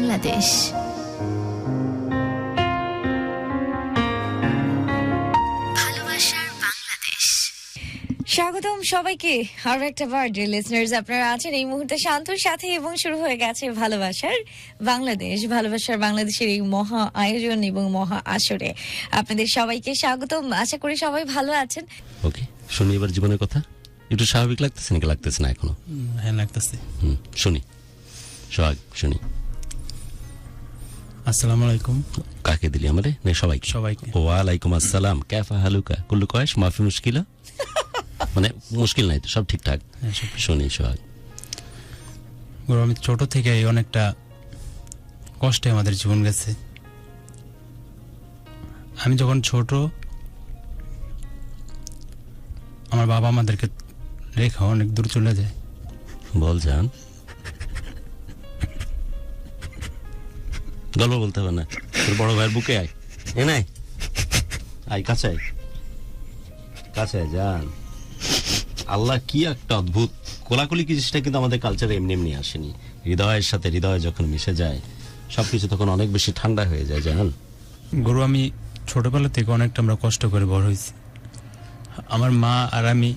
বাংলাদেশ। ভালোবাসার বাংলাদেশ। স্বাগতম সবাইকে আরো একটা বার ডিয়ার লিসনার্স, আপনারা আছেন এই মুহূর্তে শান্তর সাথে এবং শুরু হয়ে গেছে ভালোবাসার বাংলাদেশ। ভালোবাসার বাংলাদেশের এই মহা আয়োজন এবং মহা আসরে আপনাদের সবাইকে স্বাগতম। আশা করি সবাই ভালো আছেন। ওকে, শুনি এবার জীবনের কথা। একটু স্বাভাবিক লাগতেছে নাকি লাগতেছে না এখনো? হ্যাঁ লাগতেছে। শুনি সোহাগ, শুনি। আসসালামু আলাইকুম। কাকে দিলি আমারে? না সবাইকে? সবাইকে। ওয়ালাইকুম আসসালাম। ক্যাফা হালুকা কুল্লু কয়েশ মাফি মুশকিলা? মানে মুশকিল নাই তো, সব ঠিকঠাক? হ্যাঁ, সব শুনি সোহাগ। গুরু, আমি ছোট থেকে অনেকটা কষ্টে আমাদের জীবন গেছে। আমি যখন ছোট, আমার বাবা আমাদেরকে রেখা অনেক দূর চলে যায়। বল জান, গল্প বলতে হবে না। তোর বড় ভাইয়ের বুকে আয়, এ নাই আয়, কাছে আয়, কাছে আয় জান। আল্লাহ কি একটা অদ্ভুত কোলাকুলি জিনিসটা কিন্তু আমাদের কালচারে এমনি এমনি আসেনি। হৃদয়ের সাথে হৃদয় যখন মিশে যায় সবকিছু তখন অনেক বেশি ঠান্ডা হয়ে যায় জান। গুরু, আমি ছোটবেলা থেকে অনেকটা আমরা কষ্ট করে বড় হয়েছি। আমার মা আর আমি,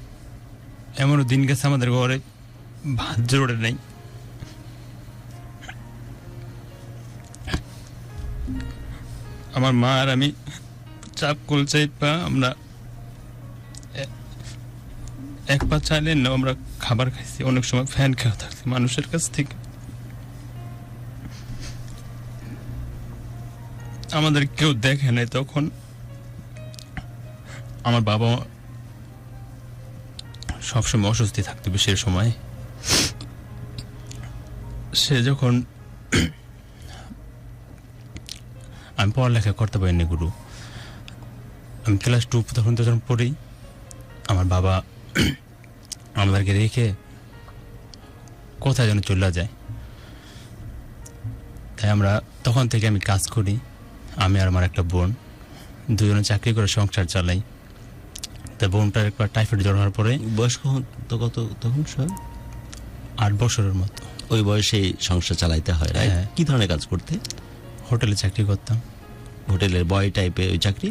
এমনও দিন গেছে আমাদের ঘরে ভাত জোড়ে নেই। আমার মা আর আমি চাপ কলচাই পা আমরা এক পা চাইলে না আমরা খাবার খাইছি, অনেক সময় ফ্যান খেয়ে থাকছি মানুষের কাছ থেকে। আমাদের কেউ দেখে নাই তখন। আমার বাবা সবসময় অস্বস্তি থাকতো সে সময়। সে যখন আমি পড়ালেখা করতে পারিনি গুরু, আমি ক্লাস 2 তখন পড়ি, আমার বাবা আমাদেরকে রেখে কোথায় যেন চলে যায়। তাই আমরা তখন থেকে আমি কাজ করি, আমি আর আমার একটা বোন দুজনে চাকরি করে সংসার চালাই। তাই বোনটার একবার টাইফয়েড জ্বর হওয়ার পরে, বয়স তো কত তখন? 8 বছরের মতো। ওই বয়সে সংসার চালাইতে হয়। হ্যাঁ। কি ধরনের কাজ করতে? হোটেলে চাকরি করতাম। হোটেলের বয় টাইপের ওই চাকরি?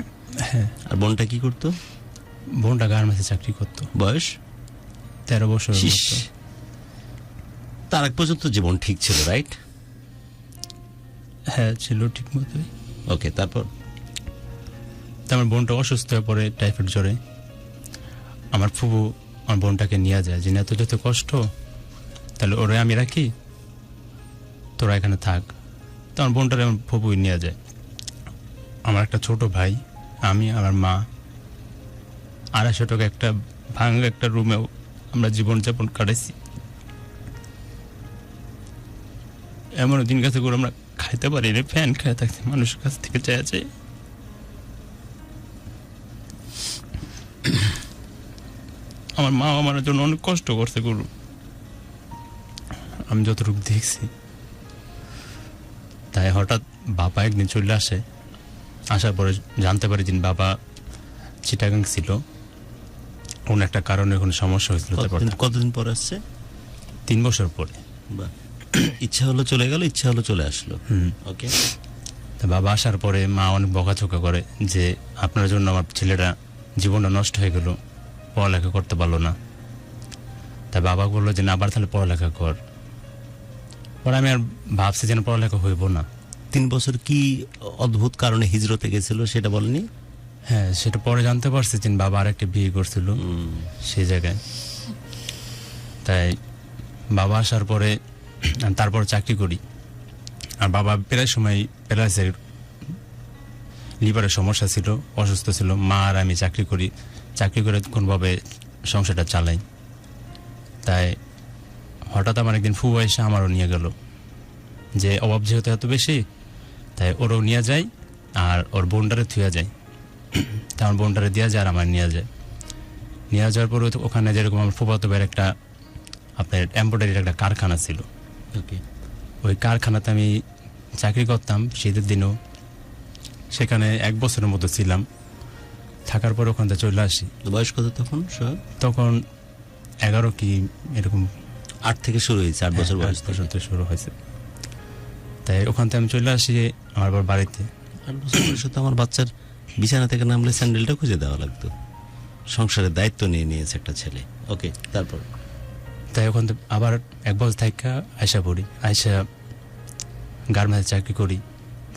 হ্যাঁ। আর বোনটা কি করতো? বোনটা গার্মেন্টসে চাকরি করতো। বয়স 13 বছর। তার এক পর্যন্ত জীবন ঠিক ছিল, রাইট? হ্যাঁ ছিল ঠিক মতোই। ওকে, তারপর? আমার বোনটা অসুস্থ হয়ে পড়ে টাইফয়েড জ্বরে। আমার ফুবু আমার বোনটাকে নিয়ে যায়, যে এত যত কষ্ট, তাহলে ওরে আমি রাখি, তোরা এখানে থাক। তো আমার বোনটারে আমার ফুবুই নিয়ে যায়। আমার একটা ছোট ভাই, আমি, আমার মা, 250 টাকা একটা ভাঙা একটা রুমেও আমরা জীবনযাপন কাটাইছি। এমন দিন গেছে করে আমরা খাইতে পারি রে, ফ্যান খেয়ে থাকছি মানুষের কাছ থেকে চেয়ে। আমার মা আমার জন্য অনেক কষ্ট করছে গুরু, আমি যতটুকু দেখছি। তাই হঠাৎ বাবা একদিন চলে আসে। আসার পরে জানতে পারি যে বাবা চিটাগাং ছিল, কোন একটা কারণে কোনো সমস্যা হয়েছিল। কতদিন পর আসছে? 3 বছর পরে। ইচ্ছা হলো চলে গেল, ইচ্ছা হলো চলে আসলো। ওকে। তা বাবা আসার পরে মা অনেক বকাঝকা করে যে আপনার জন্য আমার ছেলেটা জীবনটা নষ্ট হয়ে গেল, পড়ালেখা করতে পারলো না। তাই বাবা বললো যে না, আবার তাহলে পড়ালেখা কর। পরে আমি আর ভাবছি যেন পড়ালেখা হইব না। 3 বছর কি অদ্ভুত কারণে হিজরতে গেছিল সেটা বলেনি? হ্যাঁ, সেটা পরে জানতে পারছি যে বাবা আর একটা বিয়ে করছিল সেই জায়গায়। তাই বাবা আসার পরে তারপর চাকরি করি। আর বাবা প্রায় সময় প্যারালাইসিসের লিভারের সমস্যা ছিল, অসুস্থ ছিল। মা আর আমি চাকরি করি, চাকরি করে কোনোভাবে সংসারটা চালাই। তাই হঠাৎ আমার একদিন ফুবু এসে আমারও নিয়ে গেল, যে অভাব যেহেতু এত বেশি, তাই ওরও নিয়ে যায় আর ওর বোনটারে থুয়ে যায়। তা আমার বোনটারে দেওয়া যায় আর আমার নিয়ে যায়। নিয়ে যাওয়ার পরে ওখানে যেরকম আমার ফুফাতো ভাইয়ের একটা আপনার এমব্রয়ডারির একটা কারখানা ছিল। ওকে। ওই কারখানাতে আমি চাকরি করতাম শীতের দিনও। সেখানে 1 বছরের মতো ছিলাম। থাকার পর ওখান থেকে চলে আসি। বয়স কত তখন? তখন 11 কি এরকম। 8 থেকে শুরু হয়েছে, 8 বছর বয়স থেকে শুরু হয়েছে। তাই ওখান থেকে আমি চলে আসি আমার আবার বাড়িতে। 8 বছর বয়সে তো আমার বাচ্চার বিছানা থেকে নামলে স্যান্ডেলটা খুঁজে দেওয়া লাগতো। সংসারের দায়িত্ব নিয়ে নিয়েছে একটা ছেলে। ওকে, তারপর? তাই ওখান থেকে আবার 1 বছর থাইকা আয়সা পড়ি, আয়সা গার্মেন্টসে চাকরি করি,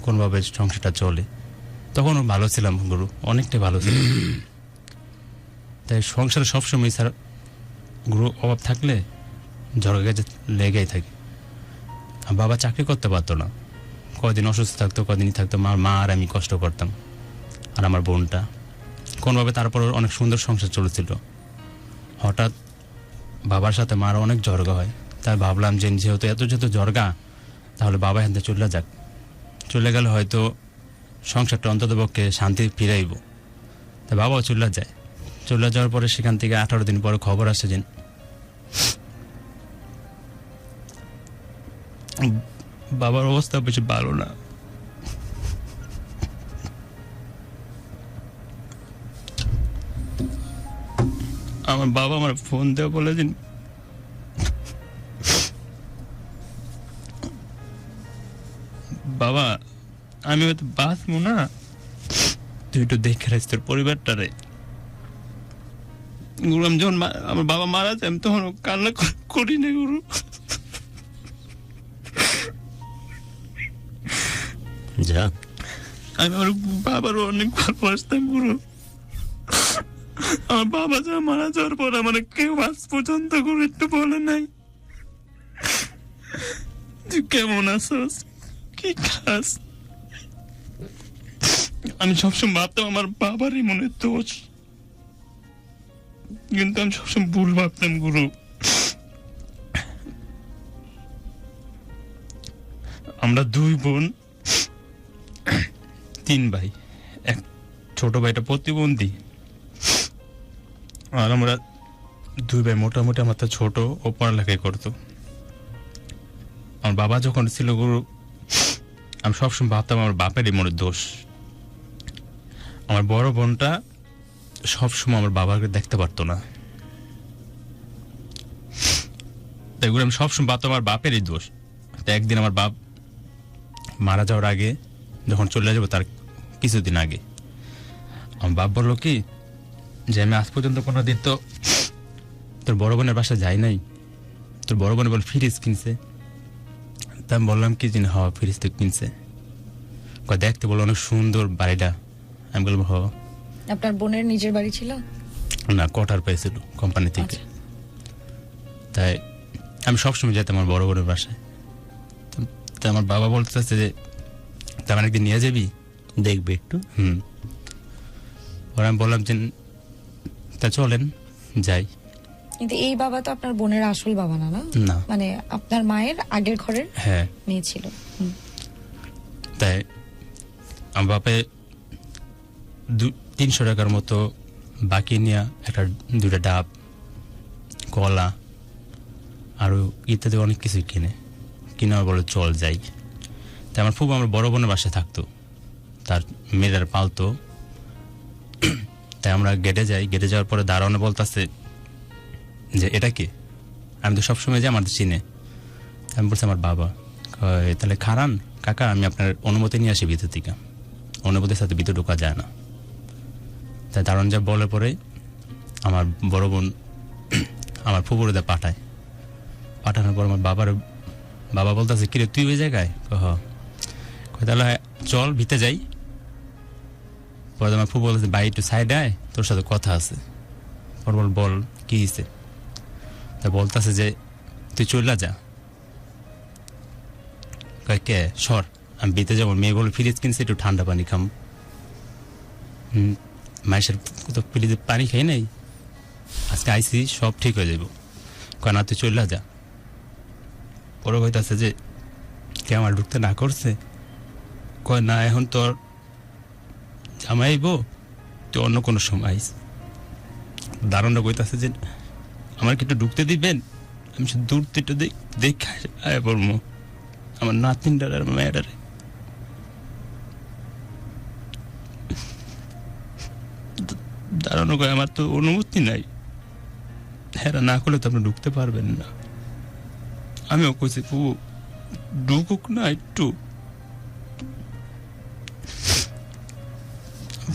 কোনোভাবে সংসারটা চলে। তখনও ভালো ছিলাম গুরু, অনেকটাই ভালো ছিলাম। তাই সংসারে সবসময় স্যার গুরু অভাব থাকলে ঝড় লেগেই থাকে। আর বাবা চাকরি করতে পারতো না, কদিন অসুস্থ থাকতো, কদিনই থাকতো। মা আর আমি কষ্ট করতাম, আর আমার বোনটা কোনোভাবে। তারপর অনেক সুন্দর সংসার চলেছিল। হঠাৎ বাবার সাথে মার অনেক ঝরগা হয়। তাই ভাবলাম যে যেহেতু ঝরগা, তাহলে বাবা এখান থেকে চলে যাক। চলে গেলে হয়তো সংসারটা অন্তত পক্ষে শান্তি ফিরাইব। তাই বাবাও চলে যায়। চলে যাওয়ার পরে সেখান থেকে 18 দিন পরে খবর আসে যে বাবার অবস্থা বেশি ভালো না। আমার বাবা আমার ফোন দেওয়া বলে দিন, বাবা আমি হয়তো বাঁচবো না, তুই একটু দেখে রাখিস তোর পরিবারটারে। গুরু আমি যখন আমার বাবা মারা যায় আমি তখন কান্না করি না গুরু। যা, আমি আমার বাবারও অনেক ভালোবাসতাম গুরু। আমার বাবা যা মারা যাওয়ার পর আমার কেউ আজ পর্যন্ত গুরু একটু বলে নাই তুই কেমন আছিস, কি খাস। আমি সবসময় ভাবতাম আমার বাবারই মনে দোষ, কিন্তু আমি সবসময় ভুল ভাবতাম গুরু। আমরা 2 বোন 3 ভাই, এক ছোট ভাইটা প্রতিবন্ধী, আর আমরা 2 ভাই মোটামুটি আমার তো ছোট, ও পড়ালেখাই করতো। আমার বাবা যখন ছিল গুরু, আমি সবসময় ভাবতাম আমার বাপেরই মনে দোষ। আমার বড় বোনটা সবসময় আমার বাবাকে দেখতে পারতো না, তাই গুরু আমি সবসময় ভাবতাম আমার বাপেরই দোষ। তাই একদিন আমার বাপ মারা যাওয়ার আগে, যখন চলে যাবো তার কিছুদিন আগে, আমার বাপ বললো কি যে আমি আজ পর্যন্ত কোনোদিন তো তোর বড় বোনের বাসায় যাই নাই। তোর বড় বোনে বল ফ্রিজ কিনছে। তা আমি বললাম কি জিনিস, হ ফ্রিজ তো কিনছে। দেখতে বললো অনেক সুন্দর বাড়িটা। আমি বললাম হ। আপনার বোনের নিজের বাড়ি ছিল না, কোয়ার্টার পেয়েছিল কোম্পানি থেকে। তাই আমি সবসময় যেতাম আমার বড় বোনের বাসায়। তাই আমার বাবা বলতে চাচ্ছে যে তেমন একদিন নিয়ে যাবি, দেখবে একটু। ওরা আমি বললাম যে তা চলেন যাই। কিন্তু এই বাবা তো আপনার বোনের আসল বাবা না, না মানে আপনার মায়ের আগের ঘরের হ্যাঁ মেয়ে ছিল। তাই আমার বাপে 300 টাকার মতো বাকি নিয়ে একটা 2টা ডাব, কলা আরো ইত্যাদি অনেক কিছু কিনে আমার বলে চল যাই। তাই আমার খুব আমার বড় বোনের বাসায় থাকতো, তার মেয়েরা পালতো। তাই আমরা গেটে যাই। গেটে যাওয়ার পরে দারোয়ানে বলতেছে যে এটা কে। আমি তো সবসময় যাই, আমার চিনে। আমি বলছি আমার বাবা। তাহলে খারান কাকা, আমি আপনার অনুমতি নিয়ে আসি ভিতর থেকে। অনুমতির সাথে ভিতরে ঢোকা যায় না। তাই দারোয়ান যা বলে পরে আমার বড় বোন আমার ফুপুরদা পাঠানোর পর আমার বাবা বলতেছে কিরে তুই ওই জায়গায়, তাহলে চল ভিতরে যাই। পরে আমার ফুপু বলতেছে ভাই একটু সাইডে আয়, তোর সাথে কথা আছে। পর বল কি হয়েছে। তা বলতেছে যে তুই চলে যা। কে সর, আমি ভিতরে যাবো। মেয়ে বলে ফ্রিজ কিনছে, একটু ঠান্ডা পানি খাম। মাইসের তো ফ্রিজে পানি খাই নাই, আজকে আইসি সব ঠিক হয়ে যাব। না তুই চলে যা। পরে কইতাছে যে কে আমার ঢুকতে না করছে। কয় না, এখন তোর জামাইব, তুই অন্য কোনো সময় আইস। দারুণটা কইতাছে যে আমার কি একটু ঢুকতে দিবেন। আমি সে দূর থেকে দেখে আয় বলবো আমার নাতিনটার আর মেয়েটারে। দাঁড়ানো কয় আমার তো অনুমতি নাই, হ্যাঁ না করলে তো আপনি ঢুকতে পারবেন না। আমিও কইছি ঢুকুক না একটু।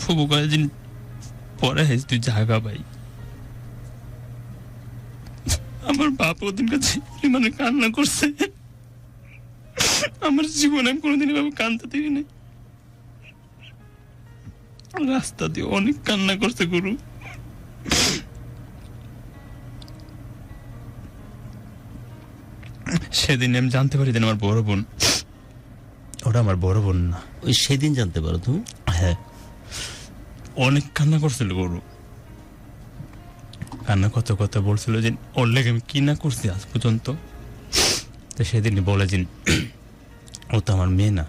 ফুবু কয়েকদিন পরে তুই জায়গা পাই। আমার বাপ ওদিন কাছে মানে কান্না করছে, আমার জীবনে আমি কোনোদিন এভাবে কান্দতে দেখি নাই। রাস্তা দিয়ে অনেক কান্না করছে গুরু। সেদিন আমি জানতে পারি যে আমার বড় বোন, ওটা আমার বড় বোন না। ওই সেদিন জানতে পারো তুমি? হ্যাঁ, অনেক কান্না করছিল গরু, কান্না কত কথা বলছিল যে ওর লেগে আমি কি না করছি আজ পর্যন্ত। তো সেদিনই বলে যে ও তো আমার মেয়ে না।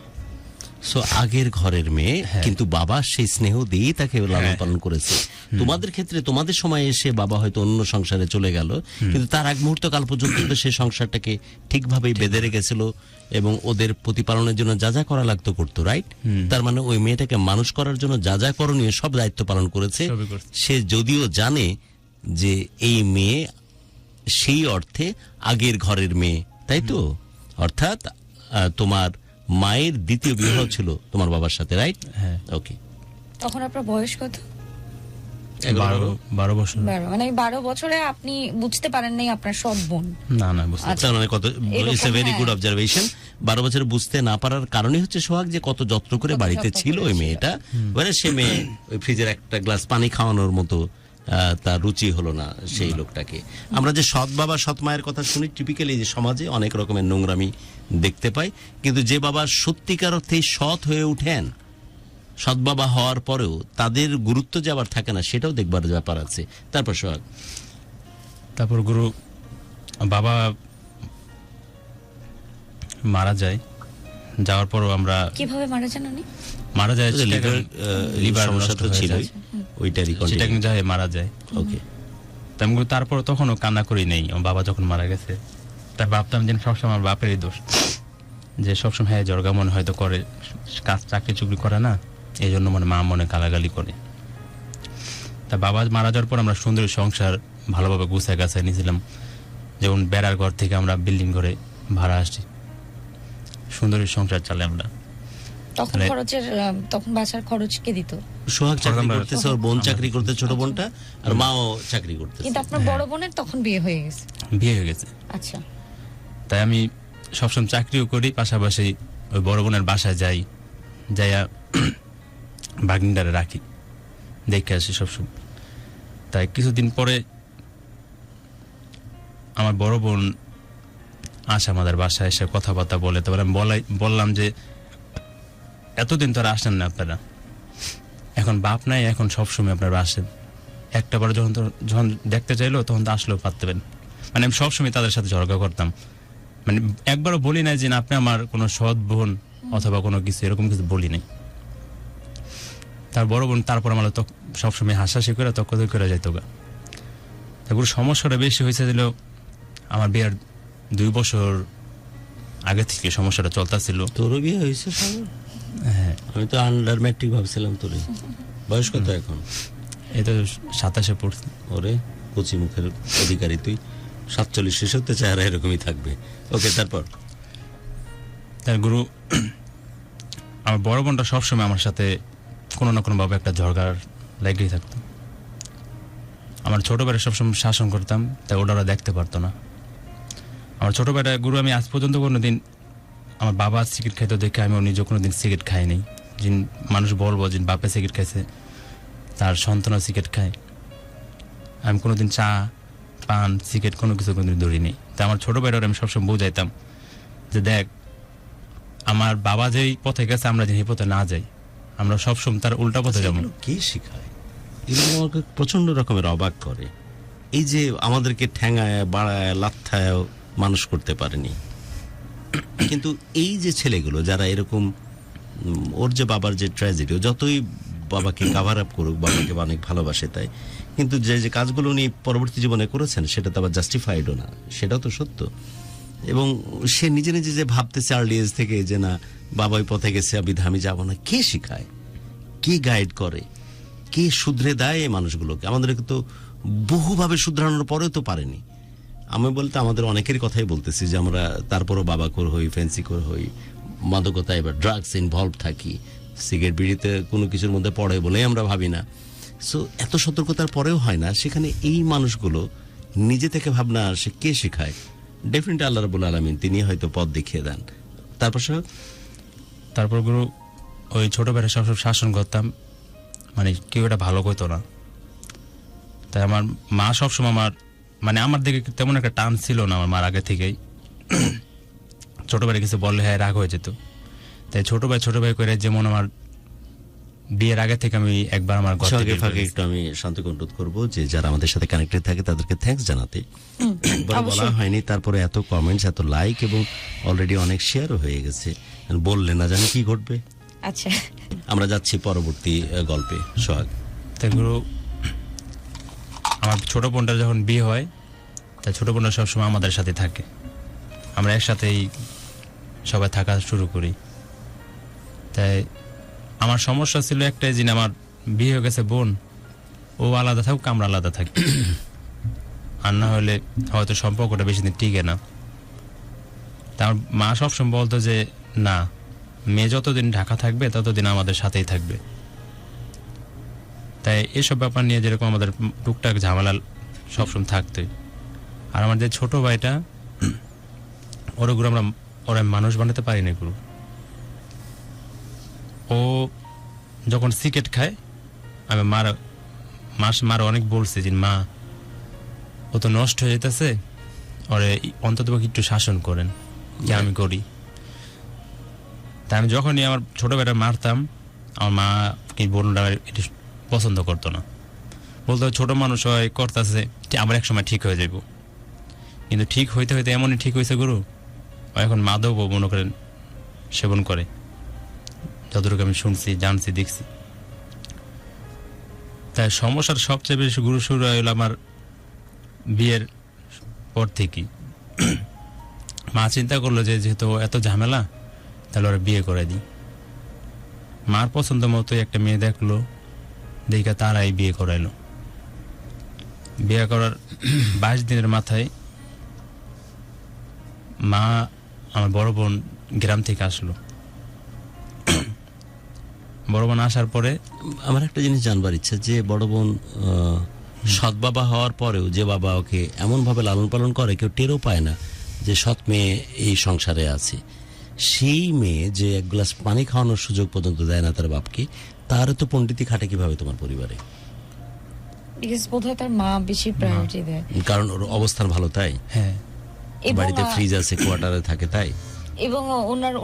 সো আগের ঘরের মেয়ে, হ্যাঁ। কিন্তু বাবা সেই স্নেহ দিয়েই তাকে লালন হ্যাঁ। পালন করেছে। তোমাদের ক্ষেত্রে তোমাদের সময় এসে বাবা হয়তো অন্য সংসারে চলে গেল, কিন্তু তার আগ মুহূর্ত কাল পর্যন্ত তো সেই সংসারটাকে ঠিকভাবেই বেঁধে রেখেছিল এবং ওদের প্রতিপালনের জন্য যা যা করা লাগতো করতো, রাইট? তার মানে ওই মেয়েটাকে মানুষ করার জন্য যা যা করণীয় সব দায়িত্ব পালন করেছে। সবই করছে। সে যদিও জানে যে এই মেয়ে সেই অর্থে আগের ঘরের মেয়ে, তাই তো? অর্থাৎ তোমার মায়ের দ্বিতীয় বিবাহ ছিল তোমার বাবার সাথে, রাইট? হ্যাঁ। ওকে। তখন আপনার বয়স কত? 12 বছর। 12। মানে 12 বছরে আপনি বুঝতে পারেন নাই আপনার সৎ বোন? না না, বুঝতে আচ্ছা। তার মানে কত, এরকম, ইটস এ ভেরি হ্যাঁ। Good observation. 12 বছরে বুঝতে না পারার কারণে হচ্ছে সোহাগ যে কত যত্ন করে কত বাড়িতে যত্ন ছিল ওই করেছিল। মেয়েটা। মানে সে মেয়ে ওই ফ্রিজের একটা গ্লাস পানি খাওয়ানোর মতো তার রুচি হলো না সেই লোকটাকে। আমরা যে সৎ বাবা সৎ মায়ের কথা শুনি টিপিক্যালি যে সমাজে অনেক রকমের নোংরামি দেখতে পাই, কিন্তু যে বাবা সত্যিকার অর্থেই সৎ হয়ে উঠেন, সৎ বাবা হওয়ার পরেও তাদের গুরুত্ব যে আবার থাকে না, সেটাও দেখবার ব্যাপার আছে। তারপর সোহাগ, তারপর গুরু বাবা মারা যায়, যাওয়ার পরও আমরা কিভাবে মারা যান উনি? মারা যায় লিভার সমস্যা তো ছিলই, ওইটারই সেটা কন্টিনিউ। কিন্তু যায় মারা যায়। ওকে। তারপর তখনও কান্না করি নেই। আমার বাবা যখন মারা গেছে তার ভাবতাম যে সবসময় আমার বাপেরই দোষ, যে সবসময় হ্যাঁ জর্গা মনে হয়তো করে, কাজ চাকরি চুকরি করে না, এই জন্য মনে মা মনে গালাগালি করে। তা বাবা মারা যাওয়ার পর আমরা সুন্দর সংসার ভালোভাবে গুছায় গাছায় নিয়েছিলাম। যেমন বেড়ার ঘর থেকে আমরা বিল্ডিং ঘরে ভাড়া আসছি, সুন্দর সংসার চালাই আমরা। তখন মানে- খরচের তখন বাসার খরচ কে দিত? সোহাগ চাকরি আমরা- করতেছে, ওর বোন চাকরি করতে, ছোট বোনটা, আর মাও চাকরি করতেছে। কিন্তু আপনার বড় বোনের তখন বিয়ে হয়ে গেছে? বিয়ে হয়ে গেছে, আচ্ছা। তাই আমি সবসময় চাকরিও করি, পাশাপাশি ওই বড় বোনের বাসায় যাই, যাইয়া ভাগ্নিটারে রাখি, দেখে আসি সবসময়। তাই কিছুদিন পরে আমার বড় বোন আসে আমাদের বাসায়, এসে কথাবার্তা বলে। তারপরে আমি বললাম যে এতদিন তো আর আসেন না আপনারা, এখন বাপ নাই, এখন সবসময় আপনারা আসেন। একটা বার যখন দেখতে চাইলো তখন তো আসলেও পারতেন। মানে আমি সবসময় তাদের সাথে ঝগড়া করতাম, মানে একবারও বলি নাই যে না আপনি আমার কোনো সৎ বোন অথবা কোনো কিছু, এরকম কিছু বলি নাই। তার বড় বোন তারপর আমার তো সবসময় হাসাহাসি করে তক্ক করে যাইতো গা। তারপর সমস্যাটা বেশি হয়েছে দিল আমার বিয়ের 2 বছর আগে থেকে সমস্যাটা চলতেছিল। তোরও বিয়ে হয়েছে সোহাগ? হ্যাঁ, আমি তো আন্ডার ম্যাট্রিক ভাবছিলাম তোর। বয়স কত এখন? এই তো 27-এ পড়ছি। ওরে কচি মুখের অধিকারী তুই। 47 শেষ হতে চেহারা এরকমই থাকবে। ওকে, তারপর? তার গুরু আমার বড় বোনটা সবসময় আমার সাথে কোনো না কোনোভাবে একটা ঝগড়ার লেগেই থাকতো। আমার ছোট ভাইরা সবসময় শাসন করতাম, তাই ওরা দেখতে পারতো না। আমার ছোট ভাইরা গুরু আমি আজ পর্যন্ত কোনোদিন আমার বাবা সিগারেট খাইতো দেখে আমি নিজে কোনোদিন সিগারেট খাইনি। যে মানুষ বলবো যে বাপে সিগারেট খাইছে, তার সন্তানও সিগারেট খায়, আমি কোনোদিন চা পান সিগারেট কোনো কিছু কোনোদিন ধরিনি। তাই আমার ছোট ভাইরা আমি সবসময় বুঝাইতাম যে দেখ আমার বাবা যেই পথে গেছে আমরা যে পথে না যাই, আমরা সবসময় তার উল্টা পথে যাবো। এগুলো কে শিখায়? এগুলো আমাকে প্রচন্ড রকমের অবাক করে। এই যে আমাদেরকে ঠ্যাঙায় বাড়ায় লাথায় মানুষ করতে পারেনি, কিন্তু এই যে ছেলেগুলো যারা এরকম ওর যে বাবার যে ট্র্যাজেডি, ও যতই বাবাকে কাভার আপ করুক, বাবাকে অনেক ভালোবাসে তাই, কিন্তু যে যে কাজগুলো উনি পরবর্তী জীবনে করেছেন সেটা তো আবার জাস্টিফাইডও না, সেটাও তো সত্য। এবং সে নিজে নিজে যে ভাবতেছে আর্লি এজ থেকে যে না বাবাই পথে গেছে আমি যাবো না, কে শিখায়, কে গাইড করে, কে শুধরে দেয় এই মানুষগুলোকে? আমাদেরকে তো বহুভাবে শুধরানোর পরেও তো পারেনি। আমি বলতে আমাদের অনেকের কথাই বলতেছি যে আমরা তারপরও বাবা কর হই, ফ্যান্সি কর হই, মাদকতায় বা ড্রাগস ইনভলভ থাকি। সিগারেট বিড়িতে কোনো কিছুর মধ্যে পড়ে বলেই আমরা ভাবি না। সো এত সতর্কতার পরেও হয় না, সেখানে এই মানুষগুলো নিজে থেকে ভাবনা আসে, কে শেখায়? ডেফিনেটলি আল্লাহ রাব্বুল আলামিন, তিনি হয়তো পথ দেখিয়ে দেন। তারপর সব তারপর গুরু ওই ছোটবেলা সব শাসন করতাম, মানে কেউ এটা ভালো করতো না। তাই আমার মা সবসময় আমার দিকে তেমন একটা টান ছিল না আমার মার আগে থেকেই। ছোটবেলায় কিছু বললে হ্যাঁ রাগ হয়ে যেত। তাই ছোট ভাই করে যেমন আমার বিয়ের আগে থেকে আমি একবার আমার ঘর থেকে ফাঁকে বের ফাঁকে করে একটু আমি শান্তকে অনুরোধ করবো যে যারা আমাদের সাথে কানেক্টেড থাকে তাদেরকে থ্যাঙ্কস জানাতে। একবার বলা অবশ্যই। হয়নি, তারপরে এত কমেন্টস, এত লাইক এবং অলরেডি অনেক শেয়ারও হয়ে গেছে। বললে না জানি কি ঘটবে। আচ্ছা, আমরা যাচ্ছি পরবর্তী গল্পে। সোহাগ, তাই গুরু আমার ছোট বোনটার যখন বিয়ে হয়, তাই ছোট বোনটা সবসময় আমাদের সাথে থাকে, আমরা একসাথেই সবাই থাকা শুরু করি। তাই আমার সমস্যা ছিল একটাই, যে আমার বিয়ে হয়ে গেছে বোন, ও আলাদা থাকুক আমরা আলাদা থাকি, আর না হলে হয়তো সম্পর্কটা বেশি দিন টিকে না। তা আমার মা সবসময় বলতো যে না, মেয়ে যতদিন ঢাকা থাকবে ততদিন আমাদের সাথেই থাকবে। তাই এসব ব্যাপার নিয়ে যেরকম আমাদের টুকটাক ঝামেলা সবসময় থাকতোই। আর আমার যে ছোট ভাইটা, ওরা ওরা মানুষ বানাতে পারি না গুরু। ও যখন সিগারেট খায়, আমি মার অনেক বলছি যে মা, ও তো নষ্ট হয়ে যেতেছে, ওরে অন্তত একটু শাসন করেন, যে আমি করি। তাই আমি যখনই আমার ছোট ভাইটা মারতাম, আমার মা কি বোনরা এটি পছন্দ করতো না, বলতো ছোট মানুষ হয় করতেছে, আবার এক সময় ঠিক হয়ে যাইব। কিন্তু ঠিক হইতে হইতে এমনই ঠিক হয়েছে গুরু, ও এখন মাদক মনে করেন সেবন করে, যতটুকু আমি শুনছি, জানছি, দেখছি। তাই সমস্যার সবচেয়ে বেশি গুরু শুরু হলো আমার বিয়ের পর থেকেই। মা চিন্তা করলো যে যেহেতু এত ঝামেলা, তাহলে ওরা বিয়ে করে দিই। মার পছন্দ মতো একটা মেয়ে দেখলো, দেখে তারাই বিয়ে করাইলো। বিয়ে করার 22 দিনের মাথায় মা, আমার বড় বোন গ্রাম থেকে আসলো। বড় বোন আসার পরে আমার একটা জিনিস জানবার ইচ্ছা, যে বড় বোন সৎ বাবা হওয়ার পরেও যে বাবা ওকে এমন ভাবে লালন পালন করে, কেউ টেরও পায় না যে সৎ মেয়ে এই সংসারে আছে। সেই মেয়ে যে এক গ্লাস পানি খাওয়ানোর সুযোগ পর্যন্ত দেয় না তার বাপকে, তার তো পণ্ডিতি খাটে কিভাবে তোমার পরিবারে? বিকজ বোধহয় তার মা বেশি প্রায়োরিটি দেয়, কারণ ওর অবস্থান ভালো, তাই? হ্যাঁ, এবং বাড়িতে ফ্রিজ আছে, কোয়ার্টারে থাকে, তাই? এবং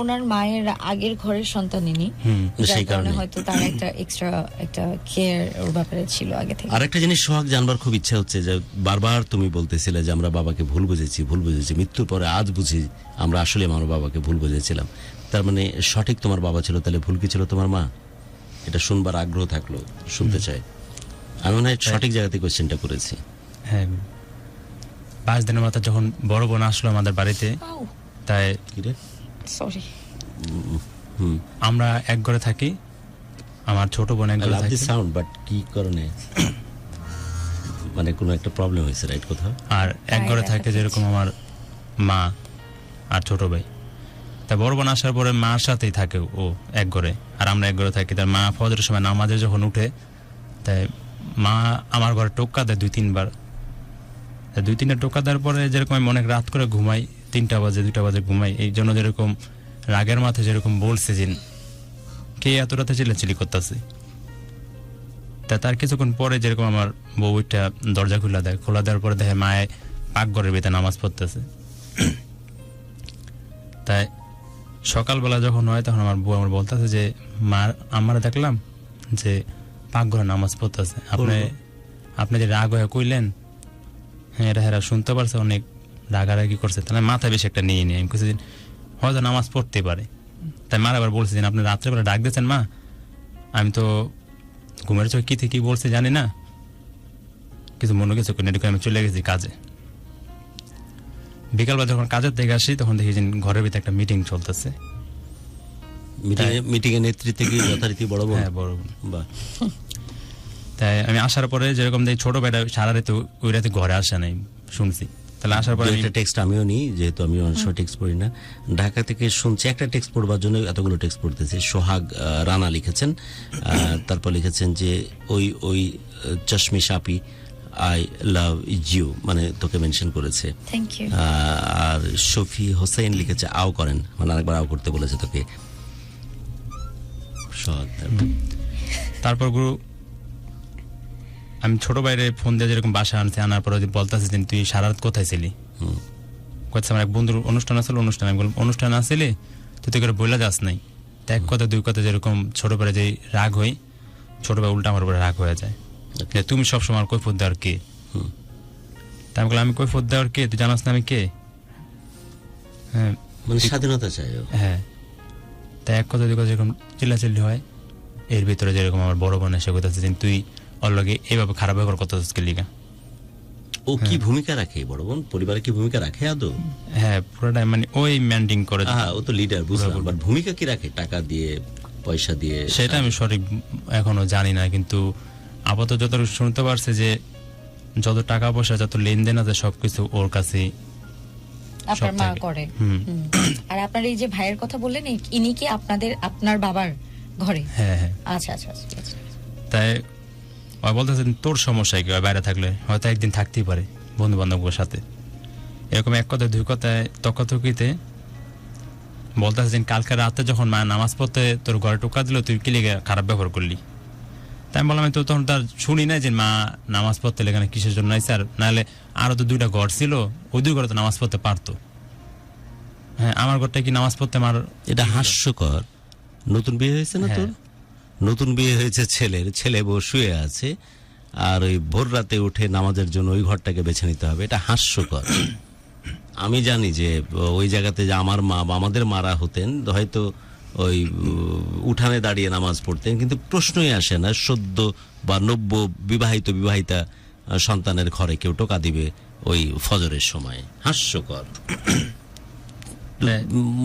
ওনার মায়ের আগের ঘরের সন্তানিনী, যার সেই কারণে কারণে হয়তো তার একটা এক্সট্রা একটা কেয়ার ওর ব্যাপারে ছিল আগে থেকে। আরেকটা জিনিস সোহাগ জানবার খুব ইচ্ছা হচ্ছে, যে বারবার তুমি বলতেছিলে যে আমরা বাবাকে ভুল বুঝেছি, মৃত্যুর পরে আজ বুঝি আমরা আসলে আমার বাবাকে ভুল বুঝেছিলাম। তার মানে সঠিক তোমার বাবা ছিল, তাহলে ভুল কি ছিল তোমার মা? এটা শুনবার আগ্রহ থাকলো, শুনতে চাই। আমি মনে হয় সঠিক জায়গাতে কোয়েশ্চেনটা করেছি। হ্যাঁ, 5 দিনের মাথা যখন বড় বোন আসলো আমাদের বাড়িতে, তাই কি রে? সরি, আমরা এক ঘরে থাকি, আমার ছোট বোন এক I ঘরে love থাকে। the sound, but কি কারণে? মানে কোনো একটা প্রবলেম হয়েছে, রাইট? কোথাও আর এক ঘরে দেখা থাকে যেরকম আমার মা আর ছোট ভাই। তা বড় বোন আসার পরে মার সাথেই থাকে ও এক ঘরে, আর আমরা এক ঘরে থাকি। তার মা ফজরের সময় নামাজে যখন উঠে, তাই মা আমার ঘরে টোক্কা দেয় 2-3 বার। 2-3 টোক্কা দেওয়ার পরে যেরকম আমি অনেক রাত করে ঘুমাই, 3টা বাজে 2টা বাজে ঘুমাই, এই জন্য যেরকম রাগের মাথায় যেরকম বলছে যে কে এত রাতে চিল্লাচিল্লি করতেছে। তা তার কিছুক্ষণ পরে যেরকম আমার বউটা দরজা খোলা দেওয়ার পরে দেখে মায়ে পাকঘরের ভিতরে নামাজ পড়তেছে। তাই সকালবেলা যখন হয়, তখন আমার বউ আমার বলতেছে যে আমার দেখলাম যে পাকঘরে নামাজ পড়তেছে, আপনি যে রাগ হয়ে কইলেন, হ্যাঁ এরা শুনতে পারছে, অনেক রাগারাগি করছে, তাহলে মাথায় বেশি একটা নিয়ে নিই। আমি কিছুদিন হয়তো নামাজ পড়তে পারে। তাই মার আবার বলছে যে আপনি রাত্রেবেলা ডাক দিয়েছেন মা, আমি তো ঘুমের চোখে কি থেকে কি বলছে জানি না, কিছু মনে কিছু করে আমি চলে গেছি কাজে। বিকালবেলা যখন কাজের থেকে আসি, তখন দেখি যে ঘরের ভিতরে একটা মিটিং চলতেছে। মিটিং এর নেতৃত্বে কি যথারীতি বড় বোন? হ্যাঁ, বড় বোন। বাহ। তাই আমি আসার পরে যেরকম দেখি ছোট ভাইটা সারা রাতে ওই রাতে ঘরে আসে নাই শুনছি। তাহলে আসার পরে একটা টেক্সট আমিও নিই, যেহেতু আমি অনেক সময় টেক্সট পড়ি না। ঢাকা থেকে শুনছি, একটা টেক্সট পড়বার জন্য এতগুলো টেক্সট পড়তেছে। সোহাগ রানা লিখেছেন, তারপর লিখেছেন যে ওই চশমি সাপি আই লাভ ইউ, মানে তোকে মেনশন করেছে। Thank you. আর শফি হোসেন লিখেছে আও করেন, মানে আরেকবার আও করতে বলেছে তোকে। তারপর গুরু আমি ছোট বাইরে ফোন দিয়ে যেরকম বাসা আনছে, আনার পরে বলতেছে যে তুই সারা রাত কোথায় ছিলি। কোথায় আমার এক বন্ধুর অনুষ্ঠান আসলে, অনুষ্ঠান আমি বললাম অনুষ্ঠান আসলে তুই তো করে বইলা যাস নাই। তা এক কথা দুই কথা যেরকম ছোট বেড়ে যে রাগ হই, ছোট ভাই উল্টা আমার উপরে রাগ হয়ে যায় যে তুমি সবসময় আর কৈফত দেওয়ার কে। তা আমি বললাম আমি কৈফত দেওয়ার কে, তুই জানাস না আমি কে। হ্যাঁ মানে স্বাধীনতা চাই। হ্যাঁ, তা এক কথা দুই কথা যেরকম চিল্লাচিল্লি হয়, এর ভিতরে যেরকম আমার বড় বোন এসে কথা যে তুই ওর লগে এইভাবে খারাপ ব্যবহার করতে হচ্ছে লিগা। ও কি ভূমিকা রাখে বড় বোন, পরিবারে কি ভূমিকা রাখে আদৌ? হ্যাঁ পুরোটাই মানে ওই ম্যান্ডিং করে। হ্যাঁ ও তো লিডার বুঝলাম, বাট ভূমিকা কি রাখে? টাকা দিয়ে, পয়সা দিয়ে? সেটা আমি সঠিক এখনো জানি না, কিন্তু আপাতত যত শুনতে পারছে যে যত টাকা পয়সা যত লেনদেন আছে সবকিছু ওর কাছে আপনার মা করে। আর আপনার এই যে ভাইয়ের কথা বললেন, ইনি কি আপনার বাবার ঘরে? হ্যাঁ হ্যাঁ। আচ্ছা আচ্ছা আচ্ছা। তাই ওই বলতেছে তোর সমস্যা কি, বাইরে থাকলে হয়তো একদিন থাকতেই পারে বন্ধু বান্ধবের সাথে। এরকম এক কথায় দুই কথায় তকাতকিতে বলতেছে যে কালকে রাতে যখন মা নামাজ পড়তে তোর ঘরে টোকা দিল তুই কি লেগে খারাপ ব্যবহার করলি। তাই আমি বললাম আমি তো তখন তার শুনি নাই যে মা নামাজ পড়তে এখানে কিসের জন্য আইসে, আর নাহলে আরো তো দুইটা ঘর ছিল, ওই দুই ঘরে তো নামাজ পড়তে পারতো। হ্যাঁ আমার ঘরটা কি নামাজ পড়তে আমার? এটা হাস্যকর। নতুন বিয়ে হয়েছে না তোর? নতুন বিয়ে হয়েছে, ছেলে বউ শুয়ে আছে, আর ওই ভোর রাতে উঠে নামাজের জন্য ওই ঘরটাকে বেছে নিতে হবে, এটা হাস্যকর। আমি জানি যে ওই জায়গাতে যে আমার মা বা আমাদের মারা হতেন হয়তো ওই উঠানে দাঁড়িয়ে নামাজ পড়তেন, কিন্তু প্রশ্নই আসে না সদ্য বা নব্য বিবাহিতা সন্তানের ঘরে কেউ টোকা দিবে ওই ফজরের সময়। হাস্যকর।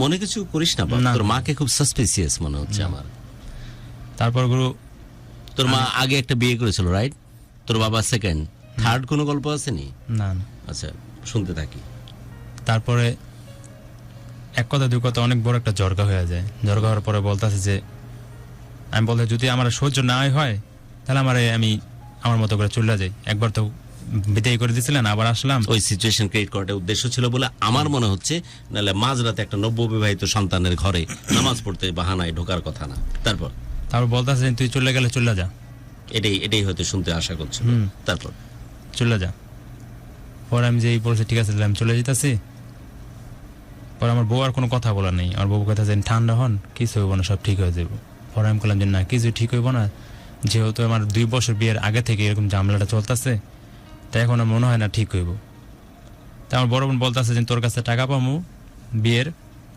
মনে কিছু করিস না, তোর মাকে খুব সাসপিসিয়াস মনে হচ্ছে আমার। তারপর গুরু তোর মা আগে একটা বিয়ে করেছিল, রাইট? তোর বাবা সেকেন্ড, থার্ড কোনো গল্প আসেনি? না। আচ্ছা শুনতে থাকি। তারপরে এক কথা দুই কথা অনেক বড় একটা জর্গা হয়ে যায়। জর্গা হওয়ার পরে বলতেছে যে আমি বলতে যদি আমার সহ্য না হয় তাহলে আমি আমার মতো করে চলে যাই। একবার তো বিদায় করে দিয়েছিলেন, আবার আসলাম। ওই সিচুয়েশন ক্রিয়েট করাটা উদ্দেশ্য ছিল বলে আমার মনে হচ্ছে, নাহলে মাঝরাতে একটা নববিবাহিত সন্তানের ঘরে নামাজ পড়তে বাহানায় ঢোকার কথা না। তারপর বলতেছে তুই চলে গেলে চলে যা, এটাই হয়তো শুনতে আশা করছো। তারপর চলে যা। পরে আমি যেই বলছি ঠিক আছে আমি চলে যেতেছি। পরে আমার বউ আর কোনো কথা বলার নেই, আমার বউ কথা যে ঠান্ডা হন, কিছু হইব না, সব ঠিক হয়ে যাবো। পরে আমি বললাম যে না কিছু ঠিক হইব না, যেহেতু আমার 2 বছর বিয়ের আগে থেকে এরকম ঝামেলাটা চলতেছে, তাই এখন আর মনে হয় না ঠিক হইব। তাই আমার বড় বোন বলতেছে যে তোর কাছে টাকা পাবো বিয়ের,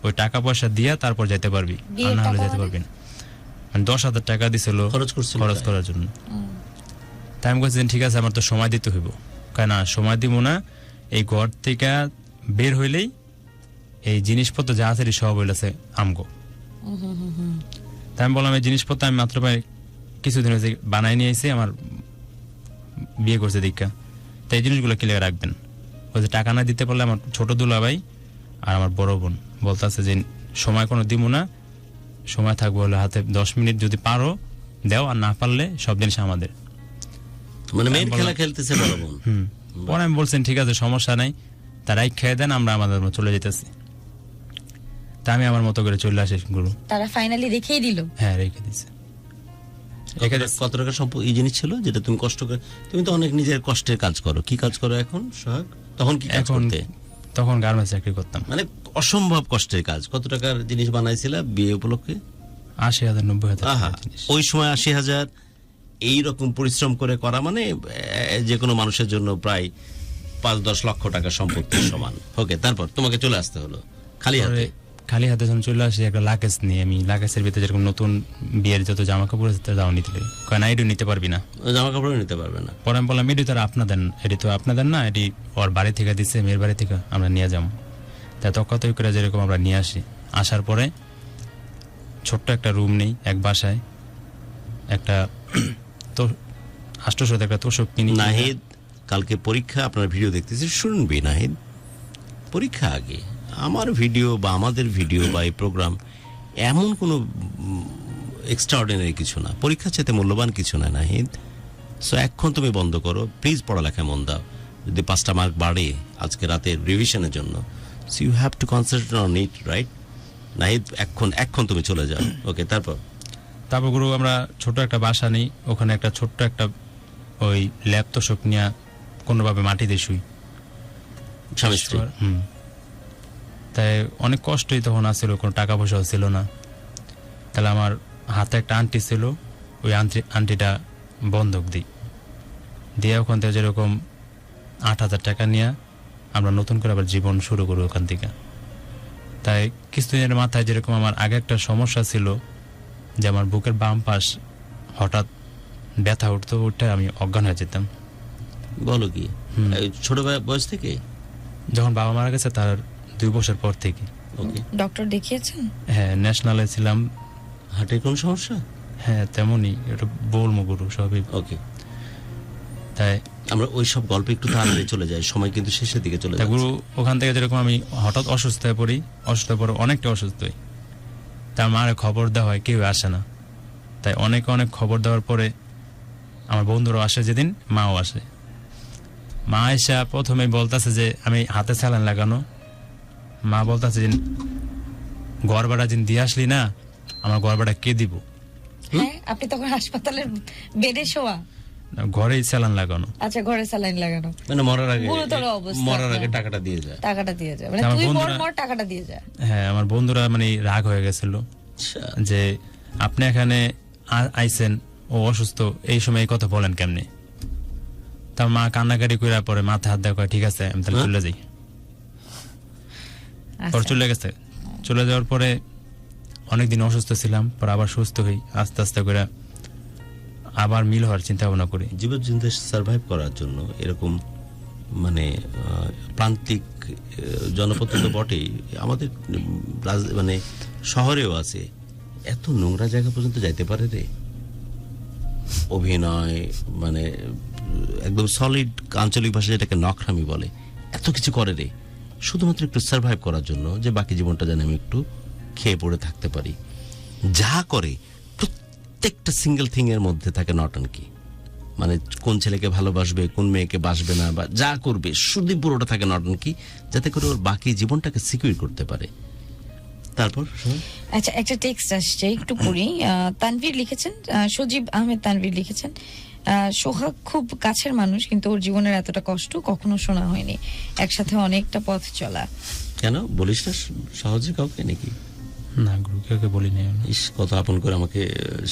ওই টাকা পয়সা দিয়া তারপর যেতে পারবি, আর না হলে যেতে পারবি না। 10,000 টাকা দিছিল খরচ করার জন্য। তাই আমি বলছি ঠিক আছে আমার তো সময় দিতে হইব। কেন সময় দিব না, এই ঘর থেকে বের হইলেই এই জিনিসপত্র যা আছে সব হইলেছে আমগো। তাই আমি বললাম এই জিনিসপত্র আমি মাত্র প্রায় কিছুদিন হয়েছে বানাই নিয়ে এসে আমার বিয়ে করছে দীক্ষা, তাই এই জিনিসগুলো ক্লিয়ার রাখবেন। ওই যে টাকা না দিতে পারলে আমার ছোট দুলাভাই আর আমার বড় বোন বলতেছে যে সময় কোনো দিব না, সময় থাকবো হলে হাতে 10 মিনিট যদি পারো দেও, আর না পারলে সব জিনিস আমাদের। মানে মেয়ের খেলা খেলতেছে বড় বোন। পরে আমি বলছেন ঠিক আছে সমস্যা নাই, তারাই খেয়ে দেন, আমরা আমাদের মতো চলে যেতেছি। তা আমি আমার মতো করে চলে আসি গুরু। তারা ফাইনালি রেখেই দিল? হ্যাঁ রেখে দিছে। কত টাকা সম্পদ এই জিনিস ছিল যেটা তুমি কষ্ট করে, তুমি তো অনেক নিজের কষ্টের কাজ করো। কি কাজ করো এখন সোহাগ? তখন কি কাজ করতে? তখন গার্মেন্টস চাকরি করতাম। মানে অসম্ভব কষ্টের কাজ। কত টাকার জিনিস বানাইছিলা বিয়ে উপলক্ষে? 80,000 90,000। ওই সময় 80,000 এইরকম পরিশ্রম করে করা মানে যে কোনো মানুষের জন্য প্রায় 5-10 লক্ষ টাকা সম্পত্তির সমান। ওকে, তারপর তোমাকে চলে আসতে হলো খালি হাতে যখন চলে আসি একটা লাকেজ নিয়ে। আমি লাকেজের ভিতরে যেরকম নতুন বিয়ের যত জামা কাপড় আছে তাও নিতে পারি, কারণ এটি নিতে পারবি না, জামা কাপড়ও নিতে পারবে না। পরে আমি বললাম এটি তো আপনাদের, এটি তো আপনাদের না, এটি ওর বাড়ি থেকে দিচ্ছে, মেয়ের বাড়ি থেকে আমরা নিয়ে যাবো। তাই তকতই করে যেরকম আমরা নিয়ে আসি। আসার পরে ছোট্ট একটা রুম নেই এক বাসায়, একটা তো 800 একটা তোষক কিনি। নাহিদ কালকে পরীক্ষা, আপনার ভিডিও দেখতেছি, শুনবি নাহিদ, পরীক্ষা আগে আমার ভিডিও বা আমাদের ভিডিও বা এই প্রোগ্রাম এমন কোনো এক্সট্রাঅর্ডিনারি কিছু না, পরীক্ষার চাইতে মূল্যবান কিছু না নাহিদ। সো এখন তুমি বন্ধ করো প্লিজ, পড়ালেখায় মন দাও। যদি 5টা মার্ক বাড়ে আজকে রাতের রিভিশনের জন্য, so you have to concentrate on it, right Nahid? এখন তুমি চলে যাও। ওকে, তারপর গুরু আমরা ছোট একটা বাসা নিই, ওখানে একটা ছোট্ট একটা ওই ল্যাপ তোষক নিয়ে কোনোভাবে মাটিতে শুই, স্বামী স্ত্রী। তাই অনেক কষ্টই তখন আসছিল, কোনো টাকা পয়সাও ছিল না। তাহলে আমার হাতে একটা আন্টি ছিল, ওই আন্টিটা বন্ধক দিয়ে ওখান থেকে যেরকম 8,000 টাকা নিয়ে আমরা নতুন করে আবার জীবন শুরু করি ওখান থেকে। তাই কিছুদিনের মাথায় যেরকম আমার আগে একটা সমস্যা ছিল যে আমার বুকের বাম পাশ হঠাৎ ব্যথা উঠতো, উঠে আমি অজ্ঞান হয়ে যেতাম। বলো কি? এই ছোট বয়স থেকে? যখন বাবা মারা গেছে তার 2 বছর পর থেকে। ওকে, ডক্টর দেখিয়েছেন? হ্যাঁ, ন্যাশনালে ছিলাম। হার্টের কোন সমস্যা? হ্যাঁ তেমনই, এটা বলবো গুরু সবই। ওকে, তাই আমরা ওই সব গল্প একটু তাড়াতাড়ি চলে যাই, সময় কিন্তু শেষের দিকে চলে যায়। গুরু ওখান থেকে যেরকম আমি হঠাৎ অসুস্থ হয়ে পড়ি, অসুস্থ হয়ে পড়ে অনেকটা অসুস্থ হই। তার মার খবর দেওয়া হয়, কেউ আসে না। তাই অনেক খবর দেওয়ার পরে আমার বন্ধুরাও আসে, যেদিন মাও আসে। মা এসে প্রথমে বলতেছে যে আমি হাতে স্যালাইন লাগানো, মা বলতেছে যে ঘর ভাড়া যেন দিয়ে আসলি না, আমার ঘর ভাড়া কে দিব? হ্যাঁ, আপনি তখন হাসপাতালের বেডে শোয়া? ঘরেই স্যালাইন লাগানো। আচ্ছা, ঘরে স্যালাইন লাগানো, মানে মরার আগে, গুরুতর অবস্থা। মরার আগে টাকাটা দিয়ে যায়। টাকাটা দিয়ে যায়, মানে আমার তুই বন্ধুরা- মর টাকাটা দিয়ে যায়। হ্যাঁ, আমার বন্ধুরা মানে রাগ হয়ে গেছিল আচ্ছা, যে আপনি এখানে আইছেন, ও অসুস্থ, এই সময় এই কথা বলেন কেমনে? তার মা কান্নাকাটি করে পরে মাথা হাত দেওয়া, ঠিক আছে আমি তাহলে চলে যাই। পর আচ্ছা। চলে গেছে। চলে যাওয়ার পরে অনেকদিন অসুস্থ ছিলাম, পর আবার সুস্থ হই, আস্তে আস্তে করে আবার মিল হওয়ার চিন্তা ভাবনা করি। জীবন চিন্তা সার্ভাইভ করার জন্য এরকম মানে প্রান্তিক জনপদ তো বটেই, আমাদের মানে শহরেও আছে, এত নোংরা জায়গা পর্যন্ত যাইতে পারে রে। অভিনয় মানে একদম সলিড আঞ্চলিক ভাষায় যেটাকে নখরামি বলে, এত কিছু করে রে শুধুমাত্র একটু সার্ভাইভ করার জন্য, যে বাকি জীবনটা যেন আমি একটু খেয়ে পড়ে থাকতে পারি। যা করে প্রত্যেকটা সিঙ্গেল থিং এর মধ্যে থাকে নটাঙ্কি, মানে কোন ছেলেকে ভালোবাসবে, কোন মেয়েকে বাসবে না, বা যা করবে শুধু পুরোটা থাকে নটাঙ্কি, যাতে করে ওর বাকি জীবনটাকে সিকিউর করতে পারে। তারপর আচ্ছা, একটা টেক্সট আসছে, একটু পড়ি। তানভীর লিখেছেন, সজীব আহমেদ তানভীর লিখেছেন, সোহাগ খুব কাছের মানুষ, কিন্তু ওর জীবনের এতটা কষ্ট কখনো শোনা হয়নি। একসাথে অনেকটা পথ চলা। কেন বলিস না সহজে কাউকে নাকি? না গুরু, কেউ বলি নাই। ইস, কত আপন করে আমাকে